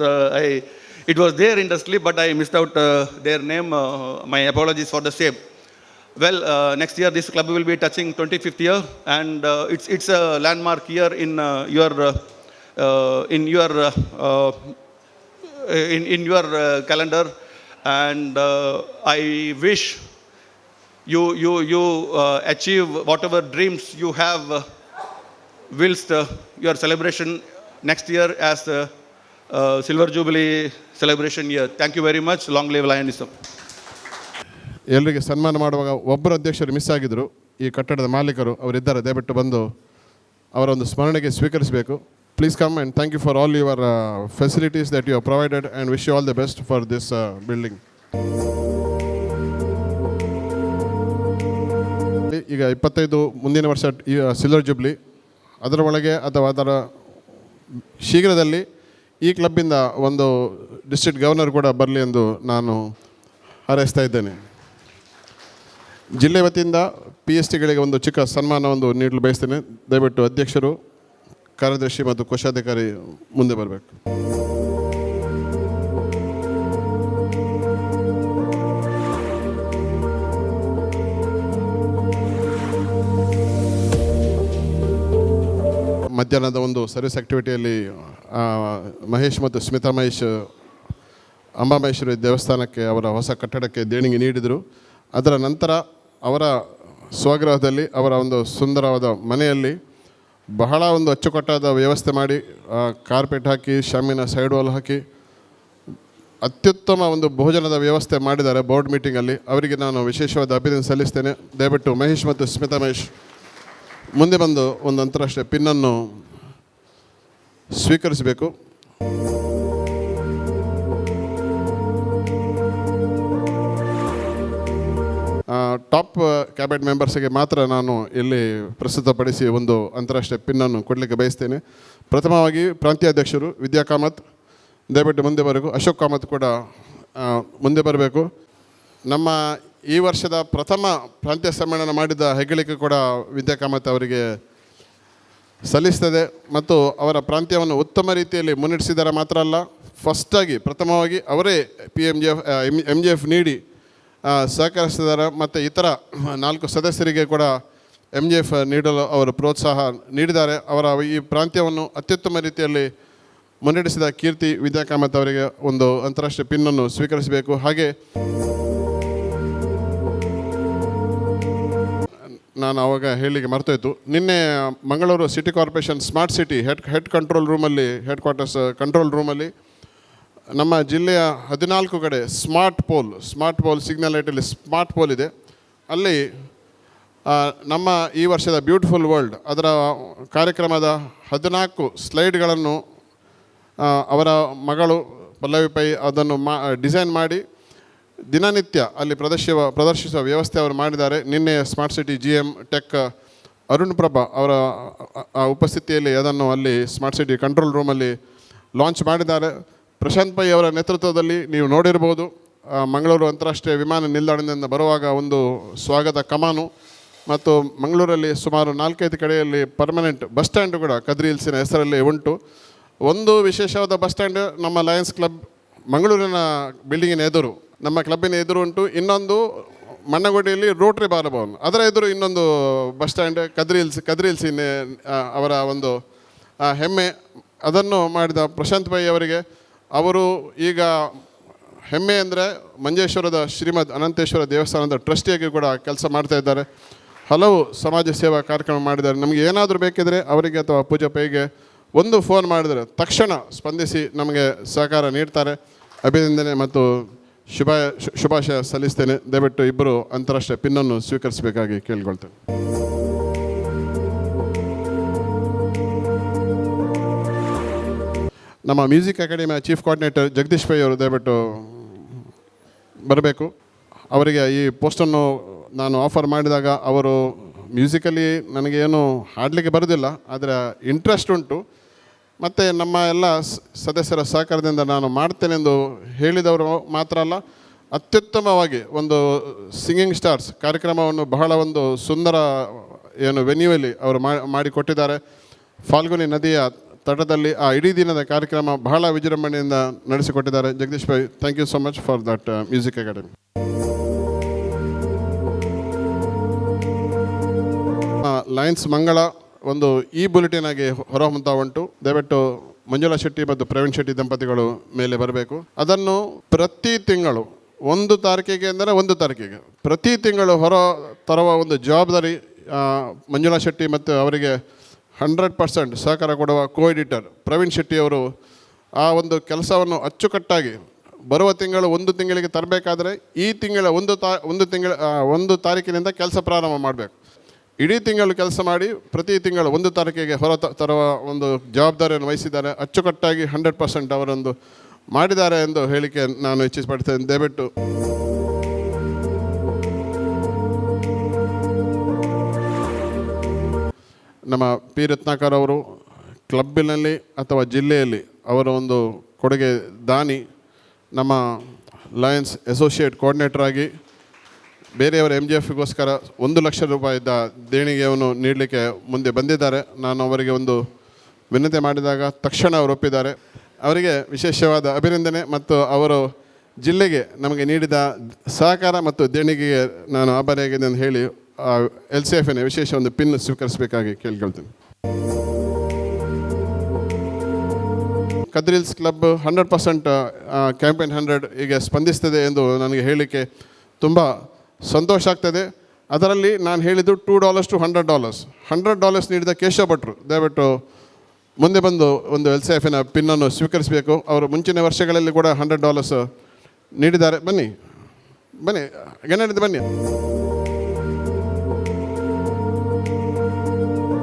it was there in the slip, but I missed out their name. My apologies for the same. Well, next year this club will be touching 25th year, and it's a landmark year in your calendar, and I wish you achieve whatever dreams you have whilst your celebration next year as Silver Jubilee celebration year. Thank you very much. Long live Lionism. ಎಲ್ಲರಿಗೆ ಸನ್ಮಾನ ಮಾಡುವಾಗ ಒಬ್ಬರು ಅಧ್ಯಕ್ಷರು miss ಆಗಿದ್ದರು. ಈ ಕಟ್ಟಡದ ಮಾಲೀಕರು ಅವರಿದ್ದಾರೆ, ದಯವಿಟ್ಟು ಬಂದು ಅವರ ಒಂದು ಸ್ಮರಣೆಗೆ ಸ್ವೀಕರಿಸಬೇಕು. Please come and thank you for all your facilities that you have provided and wish you all the best for this building. ಈಗ 25 ಮುಂದಿನ ವರ್ಷ ಸಿಲ್ವರ್ ಜುಬ್ಲಿ, ಅದರ ಒಳಗೆ ಅಥವಾ ಅದರ ಶೀಘ್ರದಲ್ಲಿ ಈ ಕ್ಲಬ್ಬಿಂದ ಒಂದು ಡಿಸ್ಟ್ರಿಕ್ಟ್ ಗವರ್ನರ್ ಕೂಡ ಬರಲಿ ಎಂದು ನಾನು ಹಾರೈಸ್ತಾ ಇದ್ದೇನೆ. ಜಿಲ್ಲೆ ವತಿಯಿಂದ PSTಗಳಿಗೆ ಒಂದು ಚಿಕ್ಕ ಸನ್ಮಾನವನ್ನು ನೀಡಲು ಬಯಸ್ತೇನೆ. ದಯವಿಟ್ಟು ಅಧ್ಯಕ್ಷರು, ಕಾರ್ಯದರ್ಶಿ ಮತ್ತು ಕೋಶಾಧಿಕಾರಿ ಮುಂದೆ ಬರಬೇಕು. ಮಧ್ಯಾಹ್ನದ ಒಂದು ಸರ್ವಿಸ್ ಆ್ಯಕ್ಟಿವಿಟಿಯಲ್ಲಿ ಮಹೇಶ್ ಮತ್ತು ಸ್ಮಿತಾ ಮಹೇಶ್ ಅಂಬಾಮಹೇಶ್ವರಿ ದೇವಸ್ಥಾನಕ್ಕೆ ಅವರ ಹೊಸ ಕಟ್ಟಡಕ್ಕೆ ದೇಣಿಗೆ ನೀಡಿದರು. ಅದರ ನಂತರ ಅವರ ಸ್ವಗೃಹದಲ್ಲಿ ಅವರ ಒಂದು ಸುಂದರವಾದ ಮನೆಯಲ್ಲಿ ಬಹಳ ಒಂದು ಅಚ್ಚುಕಟ್ಟಾದ ವ್ಯವಸ್ಥೆ ಮಾಡಿ ಕಾರ್ಪೆಟ್ ಹಾಕಿ, ಶಾಮಿನ ಸೈಡ್ ವಾಲ್ ಹಾಕಿ ಅತ್ಯುತ್ತಮ ಒಂದು ಭೋಜನದ ವ್ಯವಸ್ಥೆ ಮಾಡಿದ್ದಾರೆ ಬೋರ್ಡ್ ಮೀಟಿಂಗಲ್ಲಿ. ಅವರಿಗೆ ನಾನು ವಿಶೇಷವಾದ ಅಭಿನಂದನೆ ಸಲ್ಲಿಸ್ತೇನೆ. ದಯವಿಟ್ಟು ಮಹೇಶ್ ಮತ್ತು ಸ್ಮಿತಾ ಮಹೇಶ್ ಮುಂದೆ ಬಂದು ಒಂದು ಅಂತಾರಾಷ್ಟ್ರೀಯ ಪಿನ್ನನ್ನು ಸ್ವೀಕರಿಸಬೇಕು. ಟಾಪ್ ಕ್ಯಾಬಿನೆಟ್ ಮೆಂಬರ್ಸ್ಗೆ ಮಾತ್ರ ನಾನು ಇಲ್ಲಿ ಪ್ರಸ್ತುತಪಡಿಸಿ ಒಂದು ಅಂತಾರಾಷ್ಟ್ರೀಯ ಪಿನ್ನನ್ನು ಕೊಡಲಿಕ್ಕೆ ಬಯಸ್ತೇನೆ. ಪ್ರಥಮವಾಗಿ ಪ್ರಾಂತೀಯ ಅಧ್ಯಕ್ಷರು ವಿದ್ಯಾ ಕಾಮತ್ ದಯವಿಟ್ಟು ಮುಂದೆ ಬರಬೇಕು. ಅಶೋಕ್ ಕಾಮತ್ ಕೂಡ ಮುಂದೆ ಬರಬೇಕು. ನಮ್ಮ ಈ ವರ್ಷದ ಪ್ರಥಮ ಪ್ರಾಂತೀಯ ಸಮ್ಮೇಳನ ಮಾಡಿದ ಹೆಗ್ಗಳಿಕೆ ಕೂಡ ವಿದ್ಯಾ ಕಾಮತ್ ಅವರಿಗೆ ಸಲ್ಲಿಸ್ತದೆ ಮತ್ತು ಅವರ ಪ್ರಾಂತ್ಯವನ್ನು ಉತ್ತಮ ರೀತಿಯಲ್ಲಿ ಮುನ್ನಡೆಸಿದರೆ ಮಾತ್ರ ಅಲ್ಲ, ಫಸ್ಟಾಗಿ ಪ್ರಥಮವಾಗಿ ಅವರೇ MGF ನೀಡಿ ಸಹಕರಿಸಿದ್ದಾರೆ ಮತ್ತು ಇತರ 4 ಸದಸ್ಯರಿಗೆ ಕೂಡ MGF ನೀಡಲು ಅವರು ಪ್ರೋತ್ಸಾಹ ನೀಡಿದ್ದಾರೆ. ಅವರ ಈ ಪ್ರಾಂತ್ಯವನ್ನು ಅತ್ಯುತ್ತಮ ರೀತಿಯಲ್ಲಿ ಮುನ್ನಡೆಸಿದ ಕೀರ್ತಿ ವಿದ್ಯಾ ಕಾಮತ್ ಅವರಿಗೆ ಒಂದು ಅಂತಾರಾಷ್ಟ್ರೀಯ ಪಿನ್ನನ್ನು ಸ್ವೀಕರಿಸಬೇಕು. ಹಾಗೆ ನಾನು ಆವಾಗ ಹೇಳಲಿಕ್ಕೆ ಮರ್ತೋಯ್ತು, ನಿನ್ನೆ Mangaluru city corporation smart city head control ರೂಮಲ್ಲಿ ಹೆಡ್ ಕ್ವಾರ್ಟರ್ಸ್ ಕಂಟ್ರೋಲ್ ರೂಮಲ್ಲಿ ನಮ್ಮ ಜಿಲ್ಲೆಯ 14 ಕಡೆ ಸ್ಮಾರ್ಟ್ ಪೋಲ್ ಸಿಗ್ನಲ್ ಲೈಟಲ್ಲಿ ಸ್ಮಾರ್ಟ್ ಪೋಲ್ ಇದೆ. ಅಲ್ಲಿ ನಮ್ಮ ಈ ವರ್ಷದ ಬ್ಯೂಟಿಫುಲ್ ವರ್ಲ್ಡ್ ಅದರ ಕಾರ್ಯಕ್ರಮದ 14 ಸ್ಲೈಡ್ಗಳನ್ನು ಅವರ ಮಗಳು ಪಲ್ಲವಿ ಪೈ ಅದನ್ನು ಡಿಸೈನ್ ಮಾಡಿ ದಿನನಿತ್ಯ ಅಲ್ಲಿ ಪ್ರದರ್ಶಿಸುವ ವ್ಯವಸ್ಥೆ ಅವರು ಮಾಡಿದ್ದಾರೆ. ನಿನ್ನೆ smart city GM tech Arun Prabha ಅವರ ಉಪಸ್ಥಿತಿಯಲ್ಲಿ ಅದನ್ನು ಅಲ್ಲಿ ಸ್ಮಾರ್ಟ್ ಸಿಟಿ ಕಂಟ್ರೋಲ್ ರೂಮಲ್ಲಿ ಲಾಂಚ್ ಮಾಡಿದ್ದಾರೆ. ಪ್ರಶಾಂತ್ ಪೈ ಅವರ ನೇತೃತ್ವದಲ್ಲಿ ನೀವು ನೋಡಿರ್ಬೋದು, ಮಂಗಳೂರು ಅಂತಾರಾಷ್ಟ್ರೀಯ ವಿಮಾನ ನಿಲ್ದಾಣದಿಂದ ಬರುವಾಗ ಒಂದು ಸ್ವಾಗತ ಕಮಾನು ಮತ್ತು ಮಂಗಳೂರಲ್ಲಿ ಸುಮಾರು 4-5 ಕಡೆಯಲ್ಲಿ ಪರ್ಮನೆಂಟ್ ಬಸ್ ಸ್ಟ್ಯಾಂಡು ಕೂಡ ಕದ್ರಿ ಹಿಲ್ಸಿನ ಹೆಸರಲ್ಲಿ ಉಂಟು. ಒಂದು ವಿಶೇಷವಾದ ಬಸ್ ಸ್ಟ್ಯಾಂಡ್ ನಮ್ಮ ಲಯನ್ಸ್ ಕ್ಲಬ್ ಮಂಗಳೂರಿನ ಬಿಲ್ಡಿಂಗಿನ ಎದುರು, ನಮ್ಮ ಕ್ಲಬ್ಬಿನ ಎದುರು ಉಂಟು. ಇನ್ನೊಂದು ಮಣ್ಣಗುಡಿಯಲ್ಲಿ ರೋಟ್ರಿ ಬಾಲಭವನ್, ಅದರ ಎದುರು ಇನ್ನೊಂದು ಬಸ್ ಸ್ಟ್ಯಾಂಡ್ ಕದ್ರಿ ಹಿಲ್ಸಿನ ಅವರ ಒಂದು ಹೆಮ್ಮೆ. ಅದನ್ನು ಮಾಡಿದ ಪ್ರಶಾಂತ್ ಪೈ ಅವರಿಗೆ ಅವರು ಈಗ ಹೆಮ್ಮೆ ಅಂದರೆ ಮಂಜೇಶ್ವರದ ಶ್ರೀಮದ್ ಅನಂತೇಶ್ವರ ದೇವಸ್ಥಾನದ ಟ್ರಸ್ಟಿಯಾಗಿ ಕೂಡ ಕೆಲಸ ಮಾಡ್ತಾ ಇದ್ದಾರೆ. ಹಲವು ಸಮಾಜ ಸೇವಾ ಕಾರ್ಯಕ್ರಮ ಮಾಡಿದ್ದಾರೆ. ನಮಗೆ ಏನಾದರೂ ಬೇಕಿದ್ರೆ ಅವರಿಗೆ ಅಥವಾ ಪೂಜಾ ಪೈಗೆ ಒಂದು ಫೋನ್ ಮಾಡಿದರೆ ತಕ್ಷಣ ಸ್ಪಂದಿಸಿ ನಮಗೆ ಸಹಕಾರ ನೀಡ್ತಾರೆ. ಅಭಿನಂದನೆ ಮತ್ತು ಶುಭಾಶಯ ಸಲ್ಲಿಸ್ತೇನೆ. ದಯವಿಟ್ಟು ಇಬ್ಬರು ಅಂತಾರಾಷ್ಟ್ರೀಯ ಪಿನ್ನನ್ನು ಸ್ವೀಕರಿಸಬೇಕಾಗಿ ಕೇಳಿಕೊಳ್ತೇನೆ. ನಮ್ಮ ಮ್ಯೂಸಿಕ್ ಅಕಾಡೆಮಿಯ ಚೀಫ್ ಕೋಆರ್ಡಿನೇಟರ್ ಜಗದೀಶ್ ಪೈ ಅವರು ದಯವಿಟ್ಟು ಬರಬೇಕು. ಅವರಿಗೆ ಈ ಪೋಸ್ಟನ್ನು ನಾನು ಆಫರ್ ಮಾಡಿದಾಗ ಅವರು ಮ್ಯೂಸಿಕಲಿ ನನಗೇನು ಹಾಡಲಿಕ್ಕೆ ಬರೋದಿಲ್ಲ, ಆದರೆ ಇಂಟ್ರೆಸ್ಟ್ ಉಂಟು ಮತ್ತು ನಮ್ಮ ಎಲ್ಲ ಸದಸ್ಯರ ಸಹಕಾರದಿಂದ ನಾನು ಮಾಡ್ತೇನೆಂದು ಹೇಳಿದವರು ಮಾತ್ರ ಅಲ್ಲ, ಅತ್ಯುತ್ತಮವಾಗಿ ಒಂದು ಸಿಂಗಿಂಗ್ ಸ್ಟಾರ್ಸ್ ಕಾರ್ಯಕ್ರಮವನ್ನು ಬಹಳ ಒಂದು ಸುಂದರ ವೆನ್ಯೂಯಲ್ಲಿ ಅವರು ಮಾಡಿಕೊಟ್ಟಿದ್ದಾರೆ. ಫಾಲ್ಗುನಿ ನದಿಯ ತಟದಲ್ಲಿ ಆ ಇಡೀ ದಿನದ ಕಾರ್ಯಕ್ರಮ ಬಹಳ ವಿಜೃಂಭಣೆಯಿಂದ ನಡೆಸಿಕೊಟ್ಟಿದ್ದಾರೆ. ಜಗದೀಶ್ ಭಾಯ್, thank you so much for that music academy. Lions Mangala ಒಂದು ಬುಲೆಟಿನ್ ಆಗಿ ಹೊರಹೊಮ್ಮುತ್ತಾ ಉಂಟು. ದಯವಿಟ್ಟು ಮಂಜುಳಾ ಶೆಟ್ಟಿ ಮತ್ತು ಪ್ರವೀಣ್ ಶೆಟ್ಟಿ ದಂಪತಿಗಳು ಮೇಲೆ ಬರಬೇಕು. ಅದನ್ನು ಪ್ರತಿ ತಿಂಗಳು 1 ತಾರೀಕಿಗೆ ಅಂದರೆ 1 ತಾರೀಕಿಗೆ ಪ್ರತಿ ತಿಂಗಳು ಹೊರ ತರುವ ಒಂದು ಜವಾಬ್ದಾರಿ ಮಂಜುಳಾ ಶೆಟ್ಟಿ ಮತ್ತು ಅವರಿಗೆ 100% ಸಹಕಾರ ಕೊಡುವ ಎಡಿಟರ್ ಪ್ರವೀಣ್ ಶೆಟ್ಟಿಯವರು ಆ ಒಂದು ಕೆಲಸವನ್ನು ಅಚ್ಚುಕಟ್ಟಾಗಿ ಬರುವ ತಿಂಗಳು 1 ತಿಂಗಳಿಗೆ ತರಬೇಕಾದರೆ ಈ ತಿಂಗಳ 1 ತಾರೀಕಿನಿಂದ ಕೆಲಸ ಪ್ರಾರಂಭ ಮಾಡಬೇಕು. ಇಡೀ ತಿಂಗಳು ಕೆಲಸ ಮಾಡಿ ಪ್ರತಿ ತಿಂಗಳು 1 ತಾರೀಕಿಗೆ ಹೊರ ತರುವ ಒಂದು ಜವಾಬ್ದಾರಿಯನ್ನು ವಹಿಸಿದ್ದಾರೆ. ಅಚ್ಚುಕಟ್ಟಾಗಿ 100% ಅವರೊಂದು ಮಾಡಿದ್ದಾರೆ ಎಂದು ಹೇಳಿಕೆ ನಾನು ಇಚ್ಛಿಸಪಡ್ತೇನೆ. ದಯವಿಟ್ಟು ನಮ್ಮ ಪಿ ರತ್ನಾಕರ್ ಅವರು ಕ್ಲಬ್ಬಿನಲ್ಲಿ ಅಥವಾ ಜಿಲ್ಲೆಯಲ್ಲಿ ಅವರ ಒಂದು ಕೊಡುಗೆ ದಾನಿ. ನಮ್ಮ ಲಯನ್ಸ್ ಅಸೋಸಿಯೇಟ್ ಕೋಆರ್ಡಿನೇಟರ್ ಆಗಿ ಬೇರೆಯವರ MGFಗೋಸ್ಕರ 1 ಲಕ್ಷ ರೂಪಾಯಿದ ದೇಣಿಗೆಯನ್ನು ನೀಡಲಿಕ್ಕೆ ಮುಂದೆ ಬಂದಿದ್ದಾರೆ. ನಾನು ಅವರಿಗೆ ಒಂದು ವಿನಂತಿ ಮಾಡಿದಾಗ ತಕ್ಷಣ ಅವರು ಒಪ್ಪಿದ್ದಾರೆ. ಅವರಿಗೆ ವಿಶೇಷವಾದ ಅಭಿನಂದನೆ ಮತ್ತು ಅವರು ಜಿಲ್ಲೆಗೆ ನಮಗೆ ನೀಡಿದ ಸಹಕಾರ ಮತ್ತು ದೇಣಿಗೆಗೆ ನಾನು ಆಭಾರಿಯಾಗಿದೆ ಅಂತ ಹೇಳಿ LCFನ ವಿಶೇಷ ಒಂದು ಪಿನ್ ಸ್ವೀಕರಿಸಬೇಕಾಗಿ ಕೇಳ್ಕೊಳ್ತೀನಿ. ಕದ್ರಿ ಹಿಲ್ಸ್ ಕ್ಲಬ್ 100% ಕ್ಯಾಂಪೇನ್ 100 ಈಗ ಸ್ಪಂದಿಸ್ತದೆ ಎಂದು ನನಗೆ ಹೇಳಲಿಕ್ಕೆ ತುಂಬ ಸಂತೋಷ ಆಗ್ತದೆ. ಅದರಲ್ಲಿ ನಾನು ಹೇಳಿದ್ದು $2 to $100. $100 ನೀಡಿದ ಕೇಶವ ಭಟ್ರು ದಯವಿಟ್ಟು ಮುಂದೆ ಬಂದು ಒಂದು LCFನ ಪಿನ್ನನ್ನು ಸ್ವೀಕರಿಸಬೇಕು. ಅವರು ಮುಂಚಿನ ವರ್ಷಗಳಲ್ಲಿ ಕೂಡ $100 ನೀಡಿದ್ದಾರೆ. ಬನ್ನಿ ಗಣ್ಯರಿದ್ದು ಬನ್ನಿ.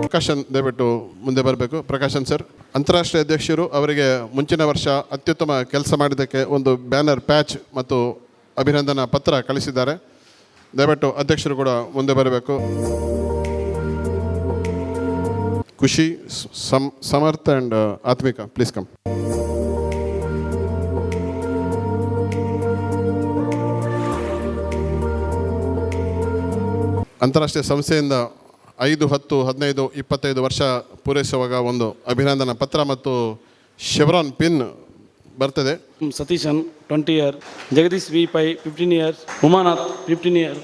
ಪ್ರಕಾಶನ್ ದಯವಿಟ್ಟು ಮುಂದೆ ಬರಬೇಕು. ಪ್ರಕಾಶನ್ ಸರ್ ಅಂತಾರಾಷ್ಟ್ರೀಯ ಅಧ್ಯಕ್ಷರು ಅವರಿಗೆ ಮುಂಚಿನ ವರ್ಷ ಅತ್ಯುತ್ತಮ ಕೆಲಸ ಮಾಡಿದ್ದಕ್ಕೆ ಒಂದು ಬ್ಯಾನರ್ ಪ್ಯಾಚ್ ಮತ್ತು ಅಭಿನಂದನಾ ಪತ್ರ ಕಳಿಸಿದ್ದಾರೆ. ದಯವಿಟ್ಟು ಅಧ್ಯಕ್ಷರು ಕೂಡ ಮುಂದೆ ಬರಬೇಕು. ಖುಷಿ, ಸಮರ್ಥ ಆ್ಯಂಡ್ ಆತ್ಮಿಕ, ಪ್ಲೀಸ್ ಕಮ್. ಅಂತಾರಾಷ್ಟ್ರೀಯ ಸಂಸ್ಥೆಯಿಂದ 5, 10, 15, 25 ವರ್ಷ ಪೂರೈಸುವಾಗ ಒಂದು ಅಭಿನಂದನಾ ಪತ್ರ ಮತ್ತು ಶೆವ್ರಾನ್ ಪಿನ್ ಬರ್ತದೆ. Satheeshan 20 years, Jagadish V Pai 15 years, Umanath 15 years,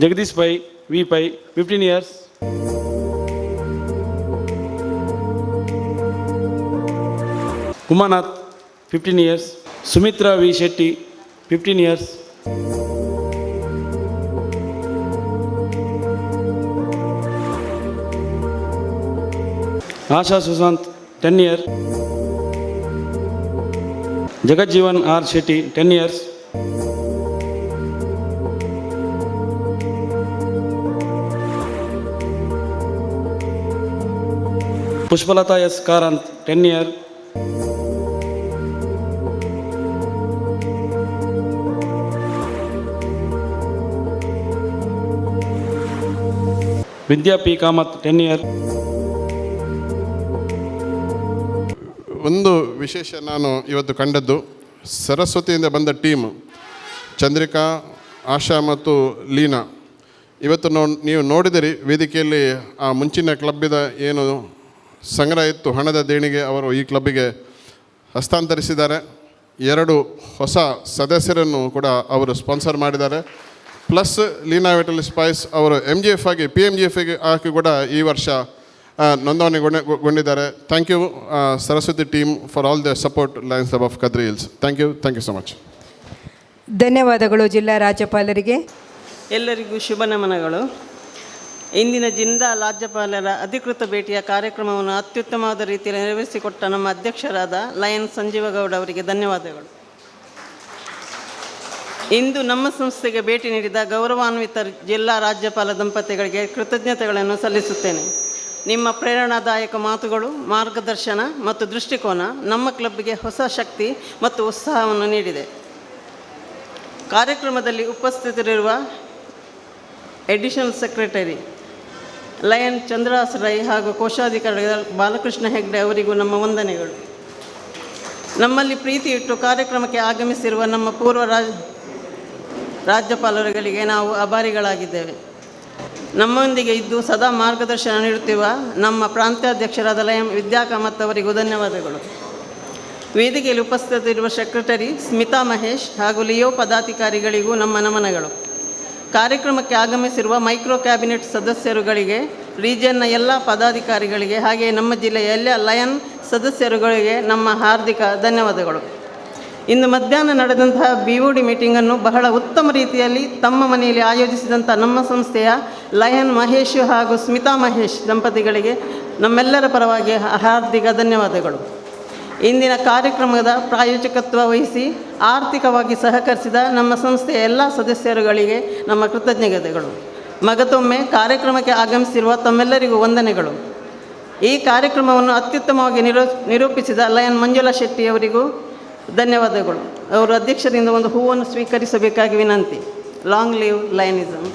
Jagadish Pai V Pai 15 years, Umanath 15 years, Sumitra V Shetty 15 years, Asha Sushant 10 years, Jagjivan R Shetty 10 years, Pushpalatha S Karanth 10 years, Vidya P Kamath 10 years. ಒಂದು ವಿಶೇಷ ನಾನು ಇವತ್ತು ಕಂಡದ್ದು, ಸರಸ್ವತಿಯಿಂದ ಬಂದ ಟೀಮ್ ಚಂದ್ರಿಕಾ, ಆಶಾ ಮತ್ತು ಲೀನಾ. ಇವತ್ತು ನೀವು ನೋಡಿದಿರಿ ವೇದಿಕೆಯಲ್ಲಿ ಆ ಮುಂಚಿನ ಕ್ಲಬ್ಬಿದ ಏನು ಸಂಗ್ರಹ ಇತ್ತು, ಹಣದ ದೇಣಿಗೆ ಅವರು ಈ ಕ್ಲಬ್ಬಿಗೆ ಹಸ್ತಾಂತರಿಸಿದ್ದಾರೆ. 2 ಹೊಸ ಸದಸ್ಯರನ್ನು ಕೂಡ ಅವರು ಸ್ಪಾನ್ಸರ್ ಮಾಡಿದ್ದಾರೆ. ಪ್ಲಸ್ ಲೀನಾ ವಿಟಲ್ ಸ್ಪೈಸ್ ಅವರು MGF ಆಗಿ PMGF ಆಗಿ ಕೂಡ ಈ ವರ್ಷ ನೋಂದಣಿಗೊಂಡಿದ್ದಾರೆ. Thank you Saraswathi team for all the support lions club of Kadri hills. Thank you so much. ಧನ್ಯವಾದಗಳು ಜಿಲ್ಲಾ ರಾಜ್ಯಪಾಲರಿಗೆ. ಎಲ್ಲರಿಗೂ ಶುಭ ನಮನಗಳು. ಇಂದಿನ ಜಿಲ್ಲಾ ರಾಜ್ಯಪಾಲರ ಅಧಿಕೃತ ಭೇಟಿಯ ಕಾರ್ಯಕ್ರಮವನ್ನು ಅತ್ಯುತ್ತಮವಾದ ರೀತಿಯಲ್ಲಿ ನೆರವೇರಿಸಿಕೊಟ್ಟ ನಮ್ಮ ಅಧ್ಯಕ್ಷರಾದ ಲಯನ್ ಸಂಜೀವಗೌಡ ಅವರಿಗೆ ಧನ್ಯವಾದಗಳು. ಇಂದು ನಮ್ಮ ಸಂಸ್ಥೆಗೆ ಭೇಟಿ ನೀಡಿದ ಗೌರವಾನ್ವಿತ ಜಿಲ್ಲಾ ರಾಜ್ಯಪಾಲ ದಂಪತಿಗಳಿಗೆ ಕೃತಜ್ಞತೆಗಳನ್ನು ಸಲ್ಲಿಸುತ್ತೇನೆ. ನಿಮ್ಮ ಪ್ರೇರಣಾದಾಯಕ ಮಾತುಗಳು, ಮಾರ್ಗದರ್ಶನ ಮತ್ತು ದೃಷ್ಟಿಕೋನ ನಮ್ಮ ಕ್ಲಬ್ಗೆ ಹೊಸ ಶಕ್ತಿ ಮತ್ತು ಉತ್ಸಾಹವನ್ನು ನೀಡಿದೆ. ಕಾರ್ಯಕ್ರಮದಲ್ಲಿ ಉಪಸ್ಥಿತರಿರುವ additional secretary lion Chandras Rai ಹಾಗೂ ಕೋಶಾಧಿಕಾರಿ ಬಾಲಕೃಷ್ಣ ಹೆಗ್ಡೆ ಅವರಿಗೂ ನಮ್ಮ ವಂದನೆಗಳು. ನಮ್ಮಲ್ಲಿ ಪ್ರೀತಿ ಇಟ್ಟು ಕಾರ್ಯಕ್ರಮಕ್ಕೆ ಆಗಮಿಸಿರುವ ನಮ್ಮ ಪೂರ್ವ ರಾಜ್ಯಪಾಲರುಗಳಿಗೆ ನಾವು ಆಭಾರಿಗಳಾಗಿದ್ದೇವೆ. ನಮ್ಮೊಂದಿಗೆ ಇದ್ದು ಸದಾ ಮಾರ್ಗದರ್ಶನ ನೀಡುತ್ತಿರುವ ನಮ್ಮ ಪ್ರಾಂತ್ಯಾಧ್ಯಕ್ಷರಾದ ಲಯನ್ ವಿದ್ಯಾ ಕಾಮತ್ ಅವರಿಗೂ ಧನ್ಯವಾದಗಳು. ವೇದಿಕೆಯಲ್ಲಿ ಉಪಸ್ಥಿತರಿರುವ ಸೆಕ್ರೆಟರಿ ಸ್ಮಿತಾ ಮಹೇಶ್ ಹಾಗೂ ಲಿಯೋ ಪದಾಧಿಕಾರಿಗಳಿಗೂ ನಮ್ಮ ನಮನಗಳು. ಕಾರ್ಯಕ್ರಮಕ್ಕೆ ಆಗಮಿಸಿರುವ ಮೈಕ್ರೋ ಕ್ಯಾಬಿನೆಟ್ ಸದಸ್ಯರುಗಳಿಗೆ, ರೀಜನ್ನ ಎಲ್ಲ ಪದಾಧಿಕಾರಿಗಳಿಗೆ, ಹಾಗೆಯೇ ನಮ್ಮ ಜಿಲ್ಲೆಯ ಎಲ್ಲ ಲಯನ್ ಸದಸ್ಯರುಗಳಿಗೆ ನಮ್ಮ ಹಾರ್ದಿಕ ಧನ್ಯವಾದಗಳು. ಇಂದು ಮಧ್ಯಾಹ್ನ ನಡೆದಂತಹ BOD ಮೀಟಿಂಗನ್ನು ಬಹಳ ಉತ್ತಮ ರೀತಿಯಲ್ಲಿ ತಮ್ಮ ಮನೆಯಲ್ಲಿ ಆಯೋಜಿಸಿದಂಥ ನಮ್ಮ ಸಂಸ್ಥೆಯ ಲಯನ್ ಮಹೇಶ್ ಹಾಗೂ ಸ್ಮಿತಾ ಮಹೇಶ್ ದಂಪತಿಗಳಿಗೆ ನಮ್ಮೆಲ್ಲರ ಪರವಾಗಿ ಹಾರ್ದಿಕ ಧನ್ಯವಾದಗಳು. ಇಂದಿನ ಕಾರ್ಯಕ್ರಮದ ಪ್ರಾಯೋಜಕತ್ವ ವಹಿಸಿ ಆರ್ಥಿಕವಾಗಿ ಸಹಕರಿಸಿದ ನಮ್ಮ ಸಂಸ್ಥೆಯ ಎಲ್ಲ ಸದಸ್ಯರುಗಳಿಗೆ ನಮ್ಮ ಕೃತಜ್ಞತೆಗಳು. ಮಗದೊಮ್ಮೆ ಕಾರ್ಯಕ್ರಮಕ್ಕೆ ಆಗಮಿಸಿರುವ ತಮ್ಮೆಲ್ಲರಿಗೂ ವಂದನೆಗಳು. ಈ ಕಾರ್ಯಕ್ರಮವನ್ನು ಅತ್ಯುತ್ತಮವಾಗಿ ನಿರೂಪಿಸಿದ ಲಯನ್ ಮಂಜುಳಾ ಶೆಟ್ಟಿಯವರಿಗೂ ಧನ್ಯವಾದಗಳು. ಅವರು ಅಧ್ಯಕ್ಷರಿಂದ ಒಂದು ಹೂವನ್ನು ಸ್ವೀಕರಿಸಬೇಕಾಗಿ ವಿನಂತಿ. Long live ಲಯನಿಸಮ್.